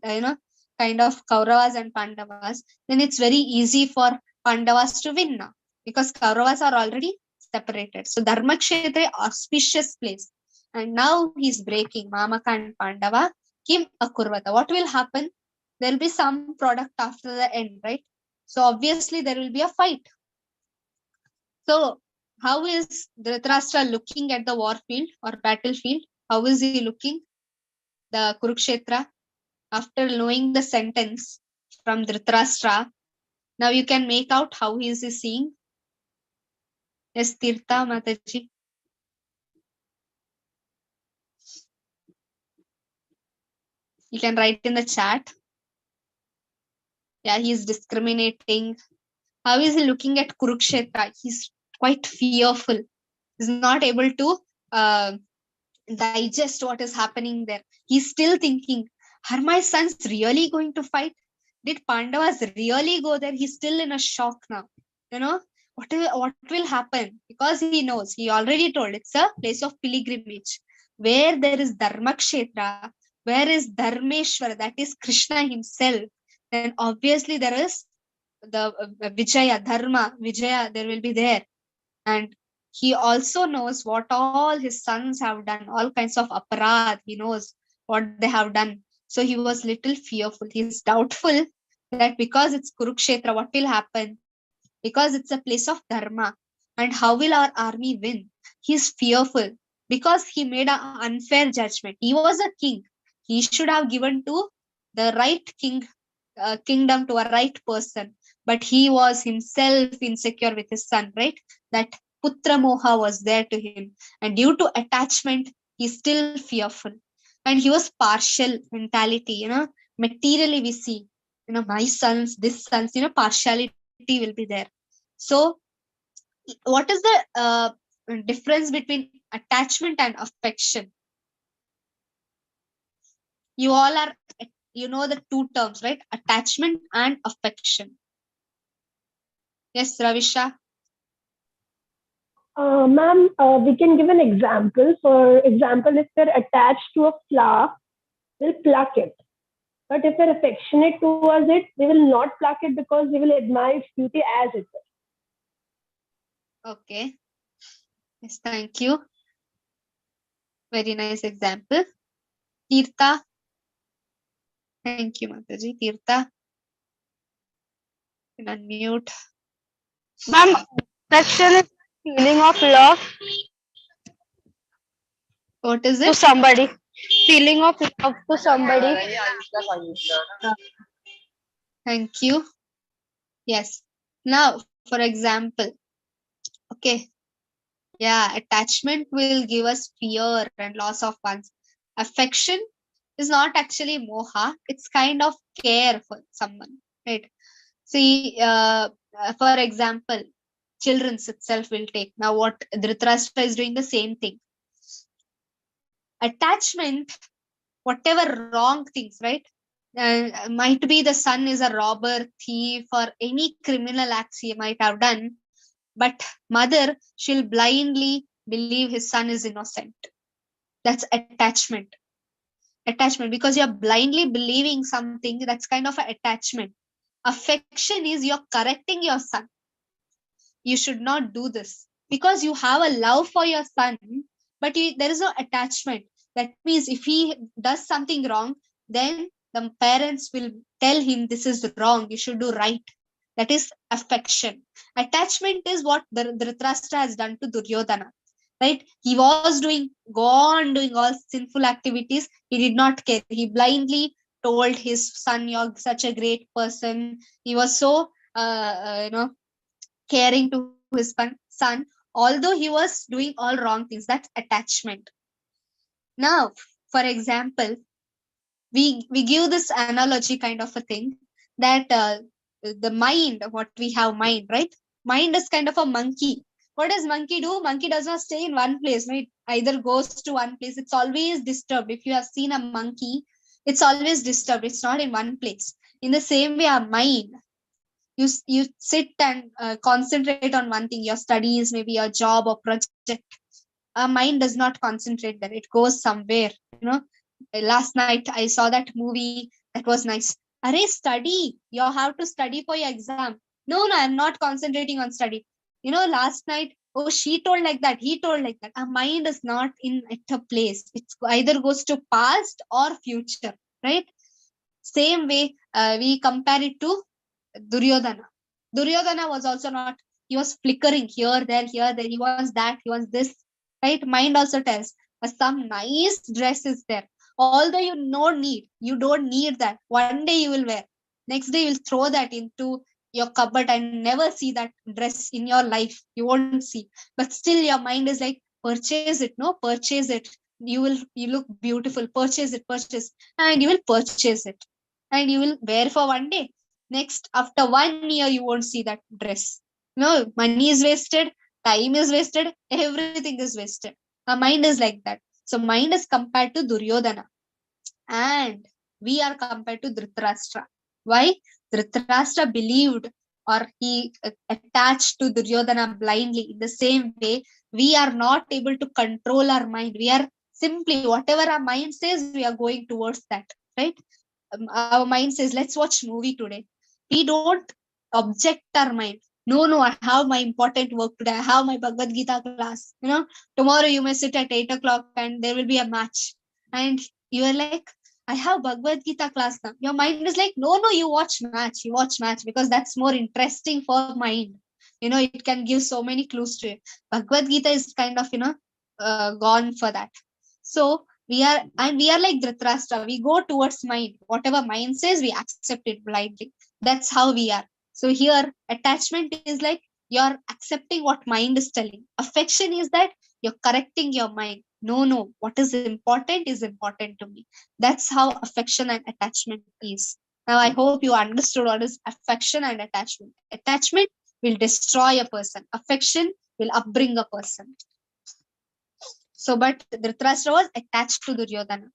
Speaker 1: kind of Kauravas and Pandavas. Then it's very easy for Pandavas to win now, because Kauravas are already separated. So Dharma Kshetra, auspicious place. And now he's breaking Mamaka and Pandava, Kim Akurvata. What will happen? There will be some product after the end, right? So obviously there will be a fight. So how is Dhritarashtra looking at the war field or battlefield? How is he looking? The Kurukshetra, after knowing the sentence from Dhritarashtra, now you can make out how he is seeing. Yes, Tirtha Mataji. You can write in the chat. Yeah, he's discriminating. How is he looking at Kurukshetra? He's quite fearful. He's not able to digest what is happening there. He's still thinking, are my sons really going to fight? Did Pandavas really go there? He's still in a shock now. What will happen? Because he knows, he already told, it's a place of pilgrimage. Where there is Dharma Kshetra, where is Dharmeshwara, that is Krishna himself, then obviously there is the Vijaya, Dharma, Vijaya, there will be there. And he also knows what all his sons have done, all kinds of aparad. He knows what they have done. So he was little fearful. He's doubtful that because it's Kurukshetra, what will happen? Because it's a place of Dharma. And how will our army win? He's fearful because he made an unfair judgment. He was a king. He should have given to the right kingdom to a right person. But he was himself insecure with his son, right? That Putra Moha was there to him. And due to attachment, he's still fearful. And he was partial mentality, materially we see, my sons, this sons, partiality will be there. So what is the difference between attachment and affection? You all are, the two terms, right? Attachment and affection. Yes, Ravisha.
Speaker 7: Ma'am, we can give an example. For example, if they're attached to a flower, we'll pluck it. But if they're affectionate towards it, they will not pluck it because they will admire its beauty as it is.
Speaker 1: Okay. Yes, thank you. Very nice example. Tirtha. Thank you, Mataji. Tirtha. You can unmute.
Speaker 4: Ma'am, affection is feeling of love
Speaker 1: What is
Speaker 4: to
Speaker 1: it?
Speaker 4: somebody. Feeling of love to somebody.
Speaker 1: Thank you. Yes. Now, for example, okay. Yeah, attachment will give us fear and loss of one's. Affection is not actually moha. It's kind of care for someone, right? See, for example, children's itself will take. Now, what Dhritarashtra is doing the same thing. Attachment, whatever wrong things, right? Might be the son is a robber, thief, or any criminal acts he might have done. But mother, she'll blindly believe his son is innocent. That's attachment. Attachment, because you're blindly believing something, that's kind of an attachment. Affection is you're correcting your son. you should not do this, because you have a love for your son, but there is no attachment. That means if he does something wrong, then the parents will tell him this is wrong, you should do right. That is affection. Attachment is what the Dhritarashtra has done to Duryodhana, right? He was go on doing all sinful activities. He did not care. He blindly told his son, "You're such a great person." He was so, caring to his son, although he was doing all wrong things. That's attachment. Now, for example, we give this analogy kind of a thing, that the mind, what we have mind, right? Mind is kind of a monkey. What does monkey do? Monkey does not stay in one place, right? Either goes to one place. It's always disturbed. If you have seen a monkey, it's always disturbed. It's not in one place. In the same way, our mind, you sit and concentrate on one thing, your studies, maybe your job or project. Our mind does not concentrate there. It goes somewhere. Last night I saw that movie, that was nice. Array, study. You have to study for your exam. No, I'm not concentrating on study. Last night, oh, she told like that, he told like that. Our mind is not at a place. It's either goes to past or future, right? Same way, we compare it to Duryodhana. Duryodhana was also not, he was flickering here, there, here, there. He wants that, he wants this, right? Mind also tells, some nice dress is there. Although you don't need that. One day you will wear. Next day you will throw that into your cupboard and never see that dress in your life. You won't see. But still your mind is like, purchase it, no? Purchase it. You look beautiful. Purchase it, purchase. And you will purchase it. And you will wear for one day. Next, after 1 year, you won't see that dress. No, money is wasted, time is wasted, everything is wasted. Our mind is like that. So mind is compared to Duryodhana. And we are compared to Dhritarashtra. Why? Dhritarashtra believed, or he attached to Duryodhana blindly. In the same way, we are not able to control our mind. We are simply, whatever our mind says, we are going towards that, right? Our mind says, let's watch movie today. We don't object our mind. No, I have my important work today. I have my Bhagavad Gita class. Tomorrow you may sit at 8 o'clock and there will be a match. And you are like, I have Bhagavad Gita class now. Your mind is like, no, you watch match. You watch match because that's more interesting for mind. It can give so many clues to it. Bhagavad Gita is kind of, gone for that. So we are like Dhritarashtra. We go towards mind. Whatever mind says, we accept it blindly. That's how we are. So here, attachment is like you're accepting what mind is telling. Affection is that you're correcting your mind. No, what is important to me. That's how affection and attachment is. Now, I hope you understood what is affection and attachment. Attachment will destroy a person. Affection will upbring a person. So, but Dhritarashtra was attached to Duryodhana.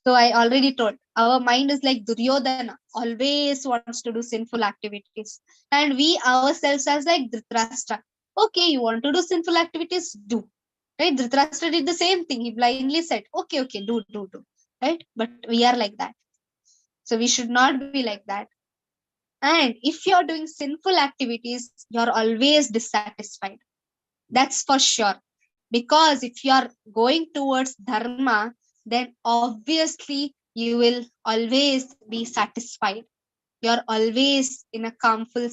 Speaker 1: So I already told, our mind is like Duryodhana, always wants to do sinful activities. And we ourselves as like Dhritarashtra. Okay, you want to do sinful activities? Do. Right? Dhritarashtra did the same thing. He blindly said, okay, do. Right? But we are like that. So we should not be like that. And if you're doing sinful activities, you're always dissatisfied. That's for sure. Because if you're going towards dharma, then obviously you will always be satisfied. You're always in a calmful,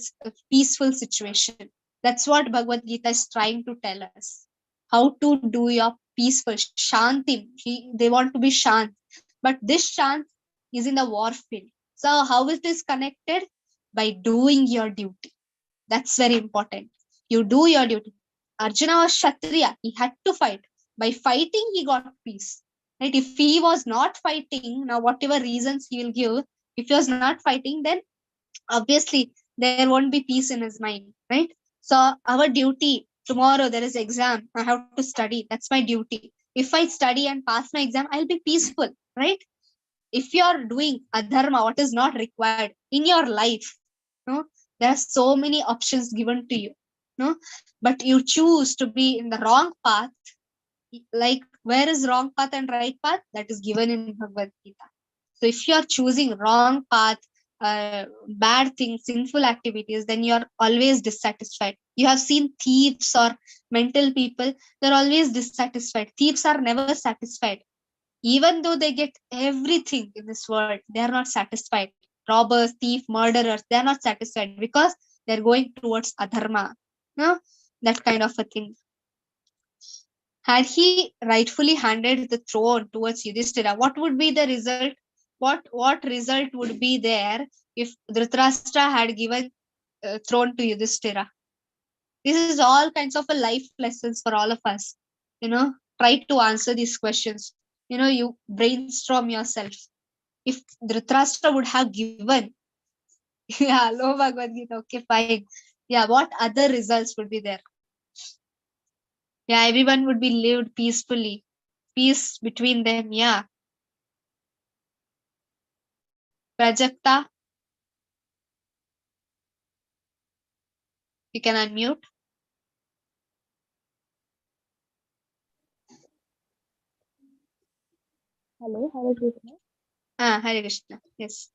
Speaker 1: peaceful situation. That's what Bhagavad Gita is trying to tell us. How to do your peaceful shanti. They want to be shant. But this shant is in the warfield. So how is this connected? By doing your duty. That's very important. You do your duty. Arjuna was Kshatriya. He had to fight. By fighting, he got peace. Right? If he was not fighting, now whatever reasons he will give, if he was not fighting, then obviously there won't be peace in his mind. Right? So our duty, tomorrow there is exam. I have to study. That's my duty. If I study and pass my exam, I'll be peaceful. Right? If you are doing adharma, what is not required in your life, there are so many options given to you. But you choose to be in the wrong path. Like, where is wrong path and right path? That is given in Bhagavad Gita. So if you are choosing wrong path, bad things, sinful activities, then you are always dissatisfied. You have seen thieves or mental people, they're always dissatisfied. Thieves are never satisfied. Even though they get everything in this world, they are not satisfied. Robbers, thief, murderers, they are not satisfied because they're going towards adharma. No? That kind of a thing. Had he rightfully handed the throne towards Yudhishthira, what would be the result? What result would be there if Dhritarashtra had given throne to Yudhishthira? This is all kinds of a life lessons for all of us. Try to answer these questions. You brainstorm yourself. If Dhritarashtra would have given, yeah, low Bhagavad Gita, okay, fine. Yeah, what other results would be there? Yeah, everyone would be lived peacefully. Peace between them, yeah. Prajakta, you can unmute.
Speaker 7: Hello, Hare Krishna.
Speaker 1: Hare Krishna, yes.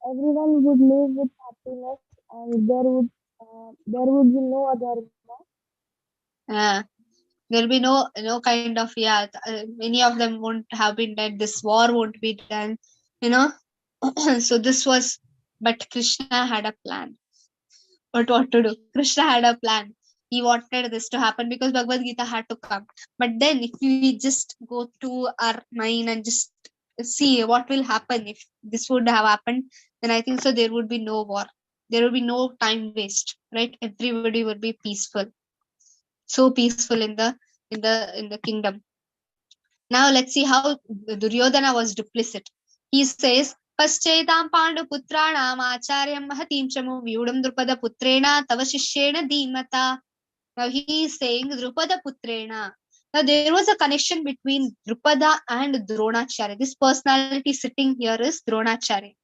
Speaker 7: Everyone would live with happiness, and there would be no adharma.
Speaker 1: There'll be no kind of, many of them won't have been dead. This war won't be done, So this was, but Krishna had a plan. But what to do? Krishna had a plan. He wanted this to happen because Bhagavad Gita had to come. But then if we just go to our mind and just see what will happen if this would have happened, then I think so there would be no war. There would be no time waste, right? Everybody would be peaceful. So peaceful in the kingdom. Now let's see how Duryodhana was duplicit. He says, Paschaitam Pandu Putranam Acharyam Mahatim Chamu Vyudam Drupada Putrena Tava Shishyena Dhimata. Now he is saying Drupada Putrena. Now there was a connection between Drupada and Dronacharya. This personality sitting here is Dronacharya.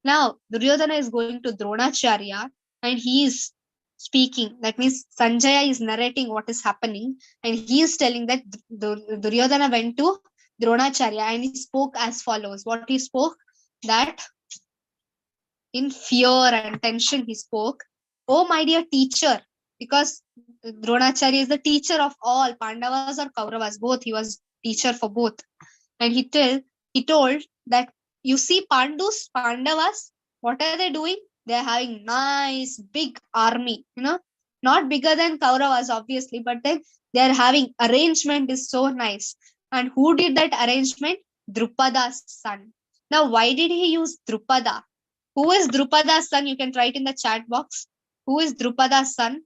Speaker 1: Now Duryodhana is going to Dronacharya and he is speaking. That means Sanjaya is narrating what is happening and he is telling that Duryodhana went to Dronacharya and he spoke as follows. What he spoke? That in fear and tension he spoke, "Oh my dear teacher," because Dronacharya is the teacher of all Pandavas or Kauravas, both. He was teacher for both. And he told that, you see Pandavas, what are they doing? They're having nice big army, not bigger than Kauravas obviously, but then they're having arrangement is so nice. And who did that arrangement? Drupada's son. Now why did he use Drupada? Who is Drupada's son? You can write in the chat box. Who is Drupada's son?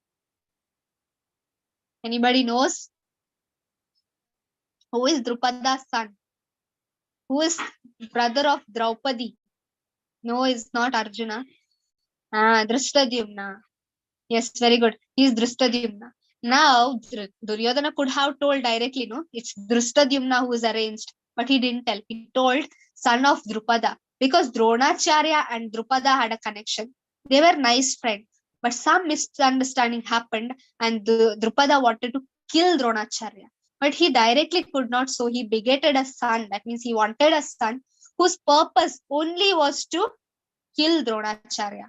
Speaker 1: Anybody knows? Who is Drupada's son? Who is brother of Draupadi? No, it's not Arjuna. Drishtadyumna. Yes, very good. He is Drishtadyumna. Now, Duryodhana could have told directly, no, it's Drishtadyumna who is arranged. But he didn't tell. He told son of Drupada. Because Dronacharya and Drupada had a connection. They were nice friends. But some misunderstanding happened and Drupada wanted to kill Dronacharya. But he directly could not, so he begetted a son. That means he wanted a son whose purpose only was to kill Dronacharya.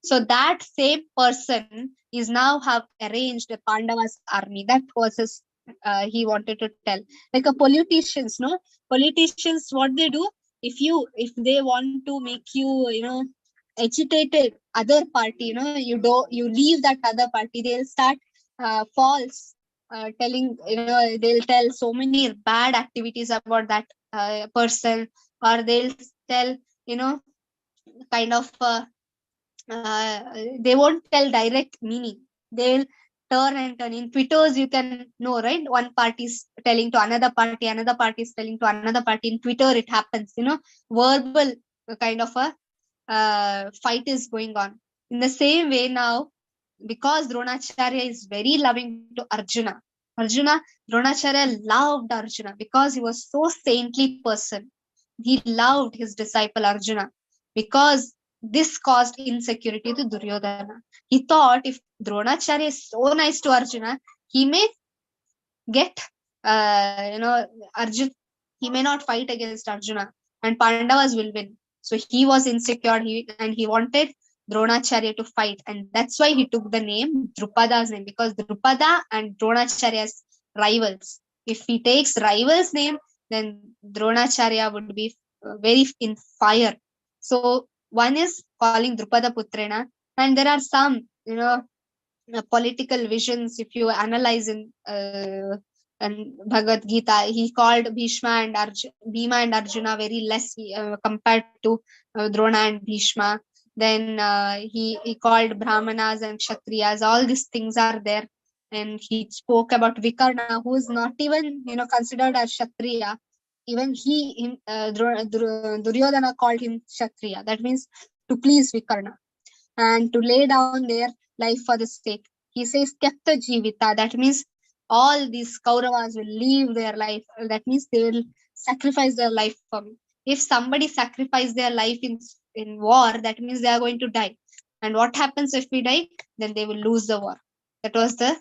Speaker 1: So that same person is now have arranged the Pandavas army. That was his, he wanted to tell. Like a politicians, no? Politicians, what they do, if they want to make you, agitated other party, you leave that other party, they'll start false telling, they'll tell so many bad activities about that person, or they'll tell, kind of they won't tell direct meaning. They'll turn and turn. In Twitters, you can know, right? One party is telling to another party is telling to another party. In Twitter, it happens, verbal kind of a fight is going on. In the same way now, because Dronacharya is very loving to Arjuna, Dronacharya loved Arjuna because he was so saintly person. He loved his disciple Arjuna because this caused insecurity to Duryodhana. He thought if Dronacharya is so nice to Arjuna, he may get, Arjuna, he may not fight against Arjuna and Pandavas will win. So he was insecure, and he wanted Dronacharya to fight, and that's why he took the name Drupada's name, because Drupada and Dronacharya's rivals. If he takes rival's name, then Dronacharya would be very in fire. So one is calling Drupada Putrena, and there are some, political visions. If you analyze in Bhagavad Gita, he called Bhima and Arjuna very less compared to Drona and Bhishma. Then he called Brahmanas and Kshatriyas. All these things are there, and he spoke about Vikarna, who is not even considered as Kshatriya. Even Duryodhana called him Kshatriya. That means to please Vikarna and to lay down their life for the sake. He says Tyakta Jivita. That means all these Kauravas will leave their life. That means they will sacrifice their life for me. If somebody sacrifices their life in war, that means they are going to die. And what happens if we die? Then they will lose the war. That was the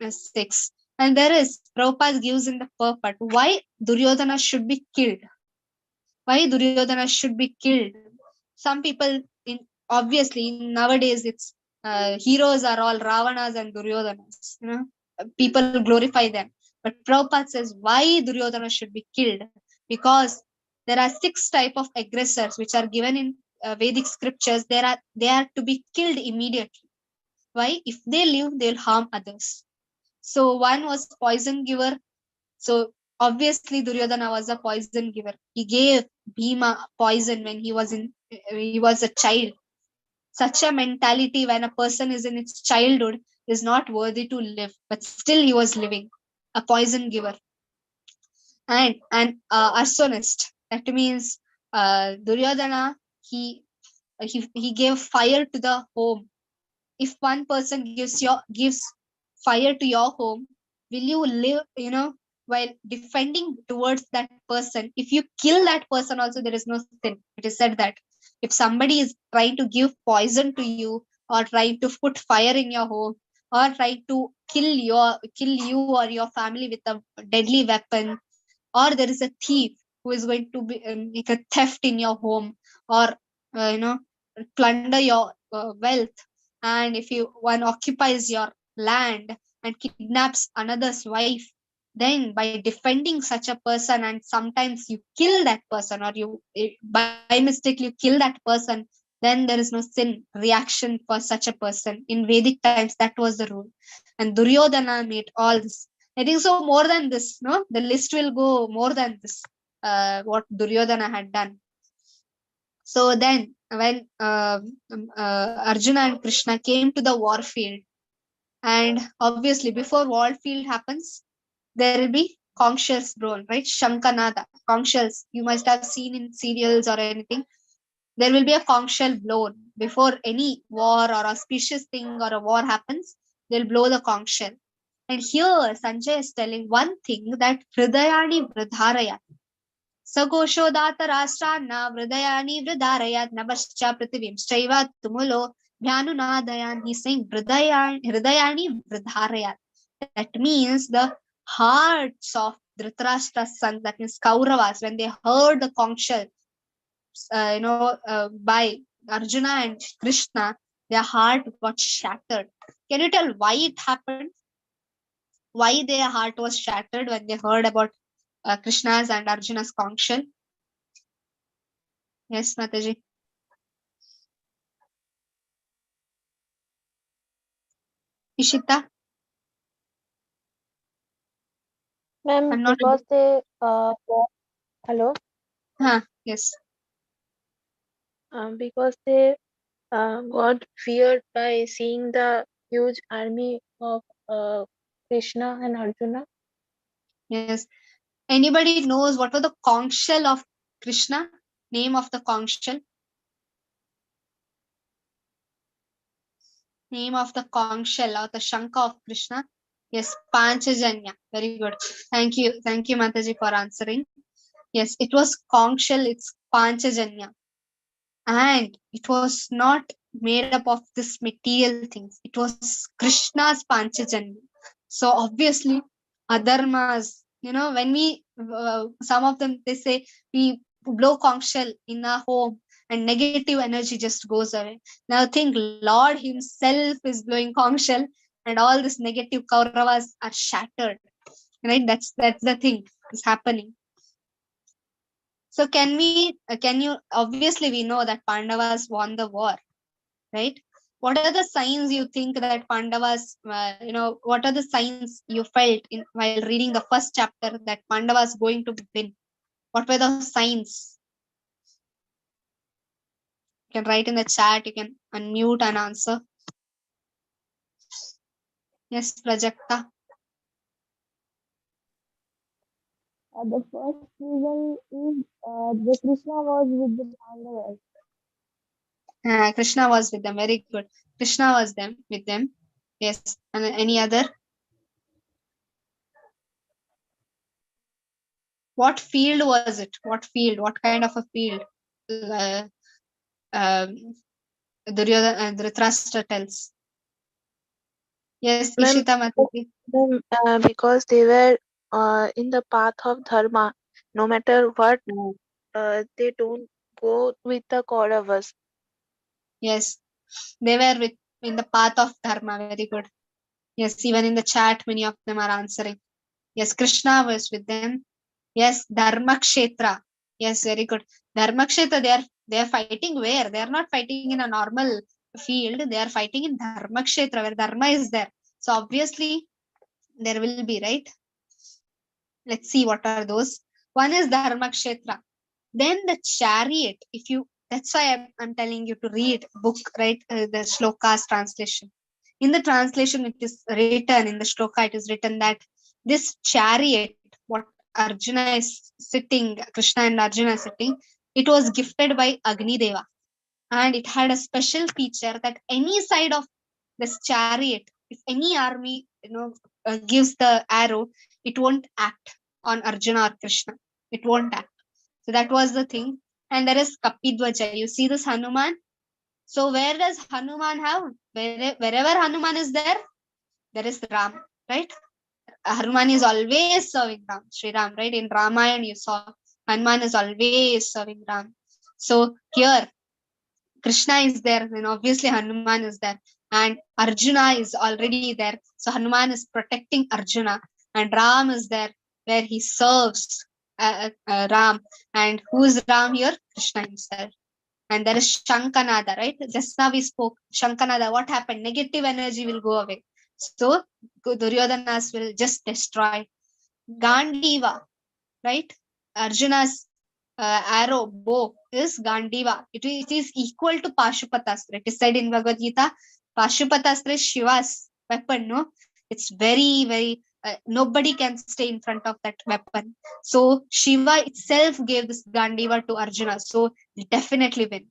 Speaker 1: 6. And there is, Prabhupada gives in the purport, why Duryodhana should be killed. Why Duryodhana should be killed. Some people, obviously nowadays it's heroes are all Ravanas and Duryodhanas. People glorify them. But Prabhupada says why Duryodhana should be killed, because there are 6 type of aggressors which are given in Vedic scriptures. They are to be killed immediately. Why? If they live, they'll harm others. So one was poison giver. So obviously Duryodhana was a poison giver. He gave Bhima poison when he was a child. Such a mentality, when a person is in its childhood, is not worthy to live, but still he was living. A poison giver. And an arsonist. That means Duryodhana, he gave fire to the home. If one person gives fire to your home, will you live, while defending towards that person? If you kill that person also, there is no sin. It is said that if somebody is trying to give poison to you, or trying to put fire in your home, or trying to kill you or your family with a deadly weapon, or there is a thief who is going to make a theft in your home, or plunder your wealth, and if one occupies your land and kidnaps another's wife, then by defending such a person, and sometimes you kill that person, or by mistake you kill that person, then there is no sin reaction for such a person. In Vedic times, that was the rule. And Duryodhana made all this. I think so. More than this, no, the list will go more than this. What Duryodhana had done. So then, when Arjuna and Krishna came to the war field, and obviously before war field happens, there will be conch shells blown, right? Shankanada, conch shells. You must have seen in serials or anything. There will be a conch shell blown before any war or auspicious thing or a war happens. They'll blow the conch shell. And here Sanjay is telling one thing, that Hridayani Vridharayat. Sagoshodata Rashtrana Vridayani Vridharayat Nabascha Prithivim Shaiva Tumulo Bhyanunadayan. He's saying Hridayani Vridharayat. That means the hearts of Dhritarashtra's sons, that means Kauravas, when they heard the conch shell, by Arjuna and Krishna, their heart got shattered. Can you tell why it happened? Why their heart was shattered when they heard about Krishna's and Arjuna's conch shell? Yes, Mataji. Ishita?
Speaker 5: Ma'am,
Speaker 1: I'm not
Speaker 5: because they hello,
Speaker 1: yes.
Speaker 5: because they got feared by seeing the huge army of Krishna and Arjuna.
Speaker 1: Yes. Anybody knows what was the conch shell of Krishna? Name of the conch shell? Name of the conch shell or the Shanka of Krishna? Yes, Panchajanya. Very good. Thank you, Mataji, for answering. Yes, it was conch shell. It's Panchajanya, and it was not made up of this material things. It was Krishna's Panchajanya. So obviously, adharmas. When we some of them, they say we blow conch shell in a home and negative energy just goes away. Now think Lord himself is blowing conch shell and all this negative Kauravas are shattered. Right? That's the thing is happening. So can you, obviously we know that Pandavas won the war, right? What are the signs you think that Pandavas, what are the signs you felt in while reading the first chapter that Pandavas going to win? What were those signs? You can write in the chat, you can unmute and answer. Yes, Prajakta.
Speaker 7: The first reason is the Krishna was with the Pandavas.
Speaker 1: Krishna was with them. Very good. Krishna was with them. Yes. And any other? What field was it? What field? What kind of a field? Dhritarashtra tells. Yes,
Speaker 5: Ma'am,
Speaker 1: Ishita Mataji.
Speaker 5: because they were in the path of dharma, no matter what, they don't go with the Kauravas.
Speaker 1: Yes, they were in the path of dharma. Very good. Yes, even in the chat, many of them are answering. Yes, Krishna was with them. Yes, Dharma Kshetra. Yes, very good. Dharma Kshetra, they are fighting where? They are not fighting in a normal field. They are fighting in Dharma Kshetra where Dharma is there. So obviously there will be, right? Let's see what are those. One is Dharma Kshetra. Then the chariot. That's why I'm telling you to read book, right? The shlokas translation. In the translation, it is written in the shloka. It is written that this chariot, what Arjuna is sitting, Krishna and Arjuna is sitting, it was gifted by Agni Deva, and it had a special feature that any side of this chariot, if any army, gives the arrow, it won't act on Arjuna or Krishna. It won't act. So that was the thing. And there is Kapidwaja. You see this Hanuman? So where does Hanuman have? Wherever Hanuman is there is Ram, right? Hanuman is always serving Ram, Sri Ram, right? In Ramayana you saw Hanuman is always serving Ram. So here Krishna is there, then obviously Hanuman is there. And Arjuna is already there. So Hanuman is protecting Arjuna. And Ram is there where he serves Ram. And who is Ram here? Krishna himself. And there is Shankanada, right? Just now we spoke Shankanada. What happened? Negative energy will go away. So Duryodhanas will just destroy. Gandiva, right? Arjuna's arrow, bow is Gandiva. It is equal to Pashupatastra. It is said in Bhagavad Gita, Pashupatastra is Shiva's weapon, no? It's very, very, nobody can stay in front of that weapon. So Shiva itself gave this Gandiva to Arjuna. So he definitely win.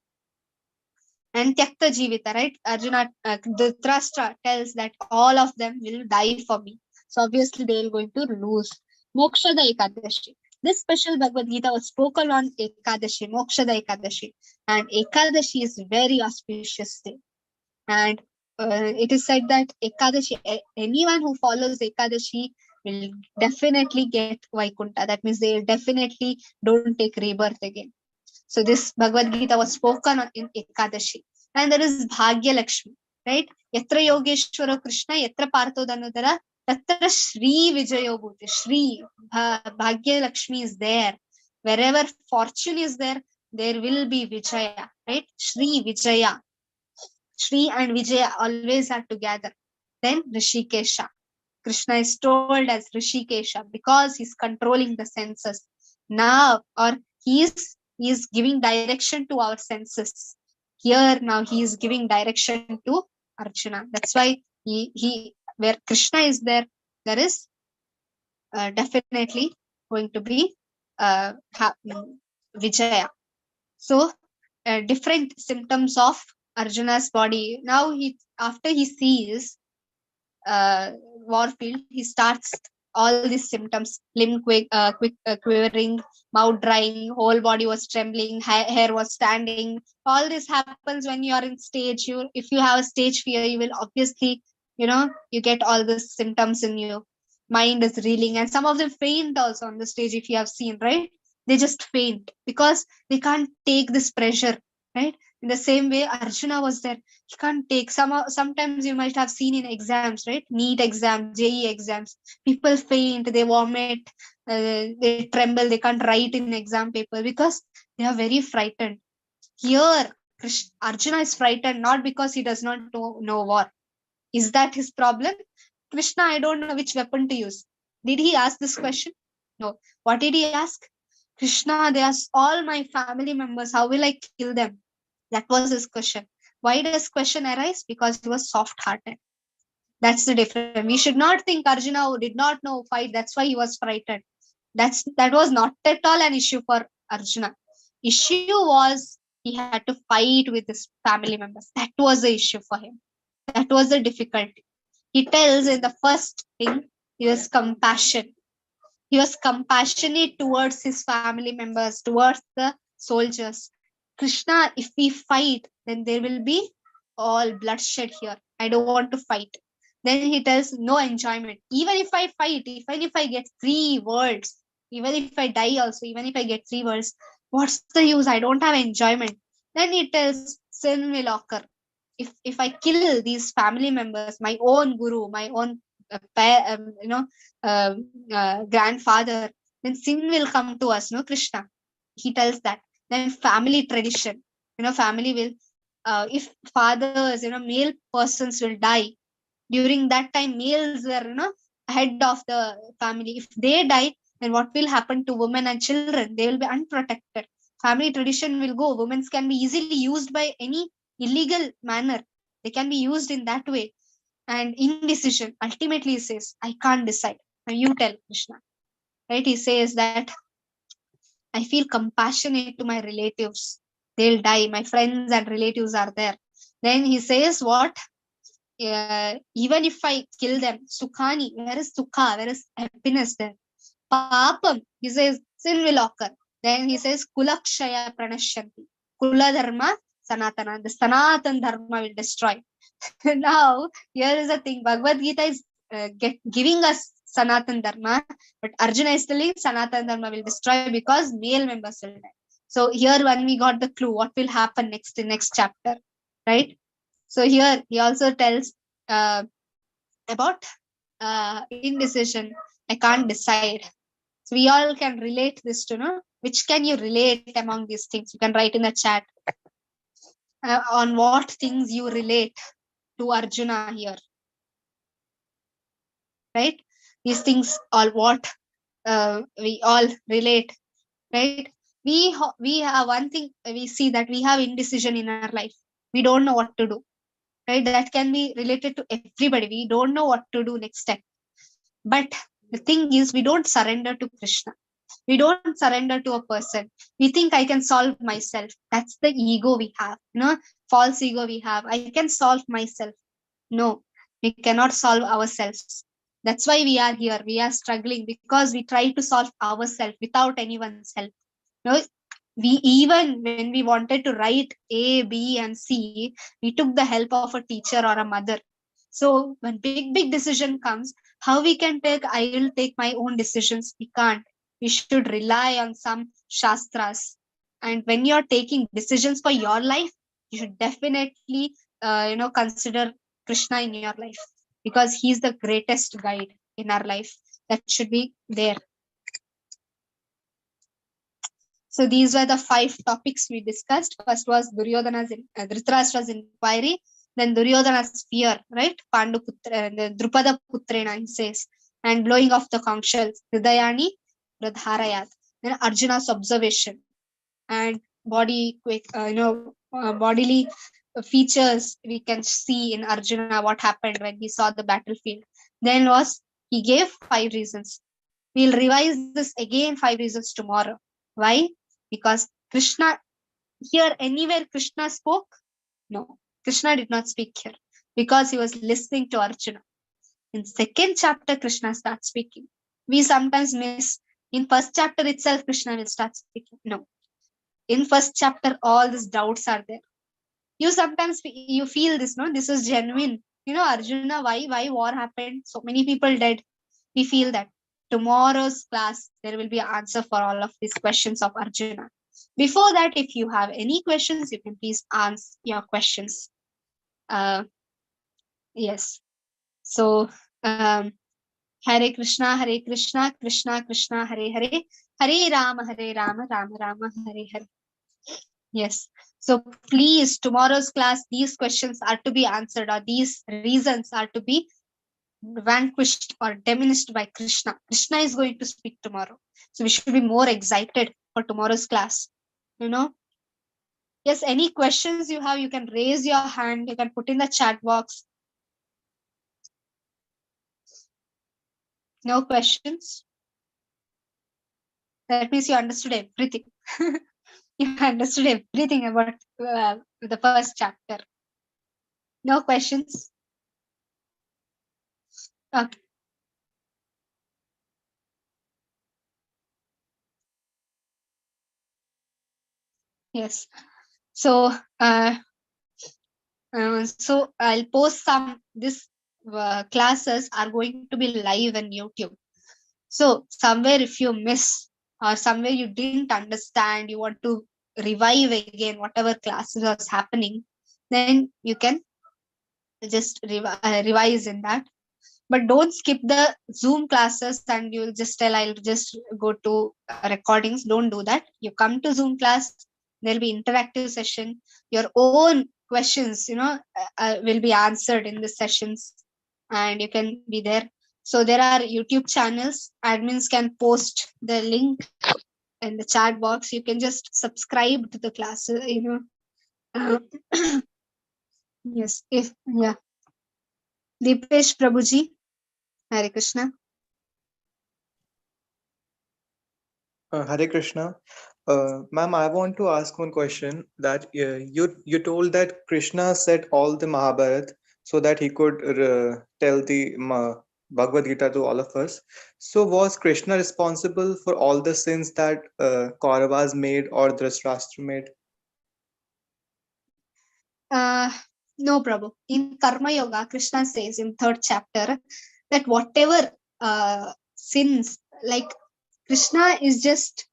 Speaker 1: And Tyakta Jivita, right? Arjuna, Dhritarashtra tells that all of them will die for me. So obviously they are going to lose. Mokshada Ekadashi. This special Bhagavad Gita was spoken on Ekadashi, Mokshada Ekadashi. And Ekadashi is very auspicious day. And it is said that Ekadashi, anyone who follows Ekadashi will definitely get Vaikuntha. That means they will definitely don't take rebirth again. So this Bhagavad Gita was spoken in Ekadashi. And there is Bhagya Lakshmi, right? Yatra Yogeshwara Krishna, Yatra Partho Dhanudara, Tatra Shri Vijayo Bhuti. Shri, Bhagya Lakshmi is there. Wherever fortune is there will be Vijaya, right? Shri Vijaya. Shri and Vijaya always are together. Then Rishikesha. Krishna is told as Rishikesha because he's controlling the senses. Now, or he is giving direction to our senses. Here now he is giving direction to Arjuna. That's why he where Krishna is there is definitely going to be Vijaya. So different symptoms of Arjuna's body. Now after he sees Warfield, he starts all these symptoms: limb quivering, mouth drying, whole body was trembling, hair was standing. All this happens when you are in stage. If you have a stage fear, you will obviously, you get all these symptoms in you. Mind is reeling, and some of them faint also on the stage. If you have seen, right, they just faint because they can't take this pressure, right? In the same way, Arjuna was there. He can't take sometimes you might have seen in exams, right? NEET exams, JE exams. People faint, they vomit, they tremble, they can't write in exam paper because they are very frightened. Here, Arjuna is frightened not because he does not know war. Is that his problem? Krishna, I don't know which weapon to use. Did he ask this question? No. What did he ask? Krishna, they are all my family members. How will I kill them? That was his question. Why does question arise? Because he was soft-hearted. That's the difference. We should not think Arjuna did not know fight. That's why he was frightened. That was not at all an issue for Arjuna. Issue was he had to fight with his family members. That was the issue for him. That was the difficulty. He tells in the first thing, he was compassion. He was compassionate towards his family members, towards the soldiers. Krishna, if we fight, then there will be all bloodshed here. I don't want to fight. Then he tells no enjoyment. Even if I fight, even if I get 3 worlds, even if I die also, even if I get 3 worlds, what's the use? I don't have enjoyment. Then he tells sin will occur. If I kill these family members, my own guru, my own grandfather, then sin will come to us, no, Krishna. He tells that. Then family tradition, family will, if fathers, male persons will die, during that time, males were, head of the family. If they die, then what will happen to women and children? They will be unprotected. Family tradition will go. Women can be easily used by any illegal manner. They can be used in that way. And indecision, ultimately he says, I can't decide. Now you tell, Krishna. Right? He says that I feel compassionate to my relatives. They'll die. My friends and relatives are there. Then he says what? Even if I kill them, Sukhani, where is Sukha? Where is happiness there? Papam, he says, sin will occur. Then he says, Kulakshaya pranashanti. Kula dharma sanatana. The Sanatan dharma will destroy. Now, here is the thing. Bhagavad Gita is giving us Sanatan dharma, but Arjuna is telling Sanatan dharma will destroy because male members will die. So here when we got the clue, what will happen next in next chapter, right? So here he also tells about indecision. I can't decide. So we all can relate this to which can you relate among these things? You can write in the chat on what things you relate to Arjuna here. Right? These things are what we all relate. Right? We have one thing we see that we have indecision in our life. We don't know what to do. Right? That can be related to everybody. We don't know what to do next step. But the thing is, we don't surrender to Krishna. We don't surrender to a person. We think I can solve myself. That's the ego we have, false ego we have. I can solve myself. No, we cannot solve ourselves. That's why we are here. We are struggling because we try to solve ourselves without anyone's help. We even when we wanted to write A, B, and C, we took the help of a teacher or a mother. So when big decision comes, how we can take, I will take my own decisions. We can't. We should rely on some shastras. And when you're taking decisions for your life, you should definitely, consider Krishna in your life because he's the greatest guide in our life. That should be there. So these were the 5 topics we discussed. First was Dhritarashtra's inquiry, then Duryodhana's fear, right? Drupada Putrena, he says, and blowing off the conch shells, Hridayani Radharayat. Then Arjuna's observation and bodily features we can see in Arjuna, what happened when he saw the battlefield. Then he gave 5 reasons. We'll revise this again 5 reasons tomorrow. Why? Because Krishna, here anywhere Krishna spoke? No, Krishna did not speak here because he was listening to Arjuna. In 2nd chapter, Krishna starts speaking. We sometimes miss. In 1st chapter itself, Krishna will start speaking. No. In 1st chapter, all these doubts are there. You sometimes you feel this, no? This is genuine. Arjuna, why war happened? So many people died. We feel that. tomorrow's class, there will be an answer for all of these questions of Arjuna. Before that, if you have any questions, you can please ask your questions. Yes. So, Hare Krishna, Krishna Krishna, Hare Hare, Hare Rama, Rama Rama, Hare Hare. Yes. So please, tomorrow's class, these questions are to be answered, or these reasons are to be vanquished or diminished by Krishna. Krishna is going to speak tomorrow. So we should be more excited for tomorrow's class. Yes, any questions you have, you can raise your hand, you can put in the chat box. No questions? That means you understood everything. You understood everything about the first chapter. No questions? Okay. Yes. So, so I'll post some. This classes are going to be live on YouTube. So somewhere if you miss or somewhere you didn't understand, you want to revive again whatever classes was happening, then you can just revise in that. But don't skip the Zoom classes and you'll just tell I'll just go to recordings. Don't do that. You come to Zoom class, there'll be interactive session. Your own questions, will be answered in the sessions, and you can be there. So there are YouTube channels. Admins can post the link in the chat box. You can just subscribe to the classes. Yes. Deepesh Prabhuji, Hare Krishna.
Speaker 10: Hare Krishna. Ma'am, I want to ask one question that you told that Krishna said all the Mahabharata so that he could tell the Bhagavad Gita to all of us. So was Krishna responsible for all the sins that Kauravas made or Dhritarashtra made?
Speaker 1: No, Prabhu. In Karma Yoga, Krishna says in 3rd chapter that whatever sins, like Krishna is just,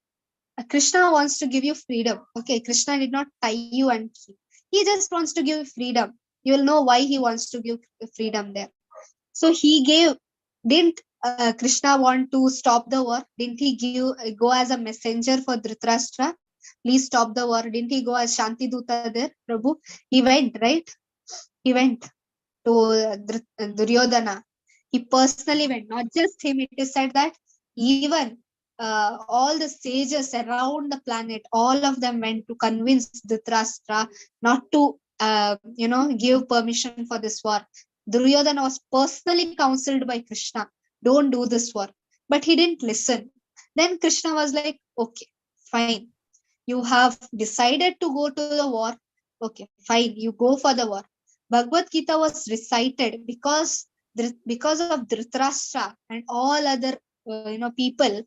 Speaker 1: Krishna wants to give you freedom. Okay, Krishna did not tie you and keep. He just wants to give you freedom. You will know why he wants to give freedom there. So he didn't Krishna want to stop the war? Didn't he go as a messenger for Dhritarashtra? Please stop the war. Didn't he go as Shanti Duta there, Prabhu? He went, right? He went to Duryodhana. He personally went, not just him. It is said that even all the sages around the planet, all of them went to convince Dhritarashtra not to, give permission for this war. Duryodhana was personally counseled by Krishna, don't do this war. But he didn't listen. Then Krishna was like, okay, fine. You have decided to go to the war. Okay, fine. You go for the war. Bhagavad Gita was recited because of Dhritarashtra and all other people.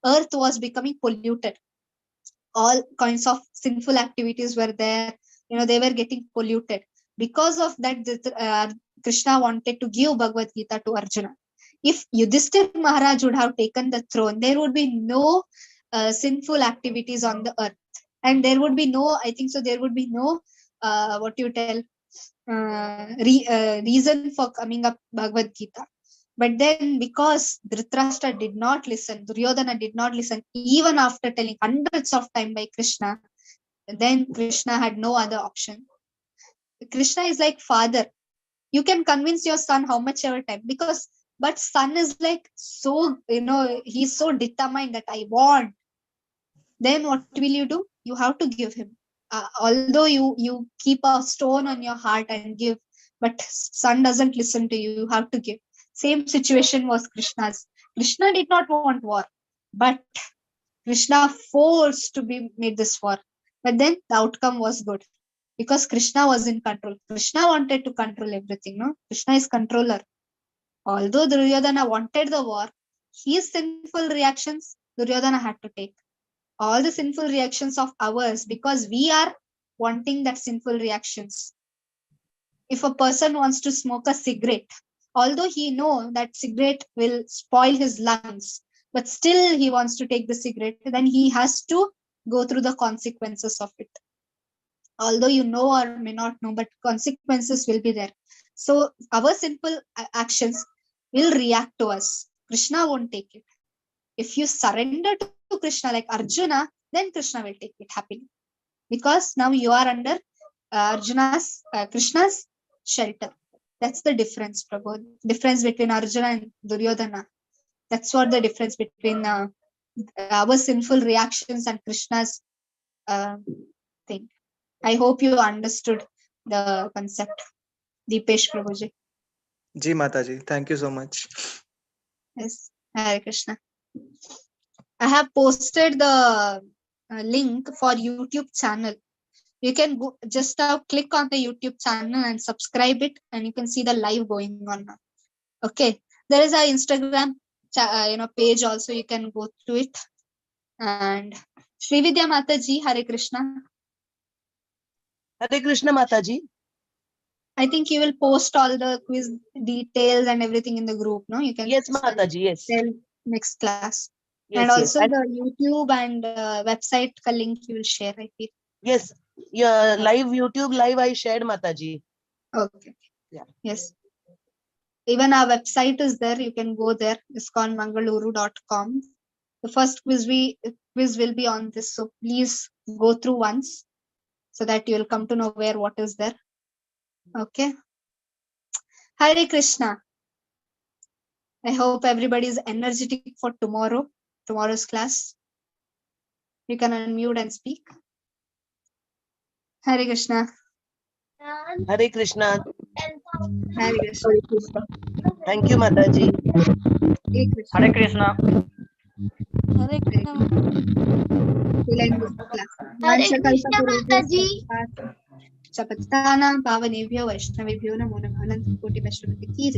Speaker 1: Earth was becoming polluted. All kinds of sinful activities were there. They were getting polluted. Because of that, Krishna wanted to give Bhagavad Gita to Arjuna. If Yudhishthira Maharaj would have taken the throne, there would be no sinful activities on the earth. And there would be no, I think so, there would be no, reason for coming up Bhagavad Gita. But then because Dhritarashtra did not listen, Duryodhana did not listen, even after telling hundreds of times by Krishna, then Krishna had no other option. Krishna is like father. You can convince your son how much ever time, but son is like so, he's so determined that I want. Then what will you do? You have to give him. Although you keep a stone on your heart and give, but son doesn't listen to you, you have to give. Same situation was Krishna's. Krishna did not want war, but Krishna forced to be made this war. But then the outcome was good because Krishna was in control. Krishna wanted to control everything. No, Krishna is controller. Although Duryodhana wanted the war, his sinful reactions Duryodhana had to take. All the sinful reactions of ours, because we are wanting that sinful reactions. If a person wants to smoke a cigarette, although he know that cigarette will spoil his lungs, but still he wants to take the cigarette, then he has to go through the consequences of it. Although you know or may not know, but consequences will be there. So our simple actions will react to us. Krishna won't take it. If you surrender to Krishna like Arjuna, then Krishna will take it happily. Because now you are under Krishna's shelter. That's the difference, Prabhu. Difference between Arjuna and Duryodhana. That's what the difference between our sinful reactions and Krishna's thing. I hope you understood the concept. Deepesh Prabhuji.
Speaker 10: Ji Mataji, thank you so much.
Speaker 1: Yes, Hare Krishna. I have posted the link for YouTube channel. You can go, just click on the YouTube channel and subscribe it, and you can see the live going on now. Okay, there is a Instagram page also. You can go to it. And Srividya Mataji, Hare Krishna.
Speaker 2: Hare Krishna Mataji.
Speaker 1: I think you will post all the quiz details and everything in the group, no? You can.
Speaker 2: Yes, Mataji, yes.
Speaker 1: Tell next class.
Speaker 2: Yes,
Speaker 1: and also
Speaker 2: yes.
Speaker 1: the YouTube and website link you will share, I feel.
Speaker 2: Yes, yeah, live YouTube live I shared, Mataji.
Speaker 1: Okay.
Speaker 2: Yeah.
Speaker 1: Yes. Even our website is there. You can go there. iskonmangaluru.com. The first quiz will be on this. So please go through once so that you will come to know what is there. Okay. Hare Krishna. I hope everybody is energetic for tomorrow's class. You can unmute and speak. Hare Krishna.
Speaker 2: Hare Krishna.
Speaker 1: Hare Krishna.
Speaker 2: Thank you, Mataji.
Speaker 8: Hare Krishna.
Speaker 3: Hare Krishna.
Speaker 1: Hare Krishna Mataji. Chapatana Pavanebhyo Vaishnavebhyo Namo Namaha Ananta Koti Vaishnavati ki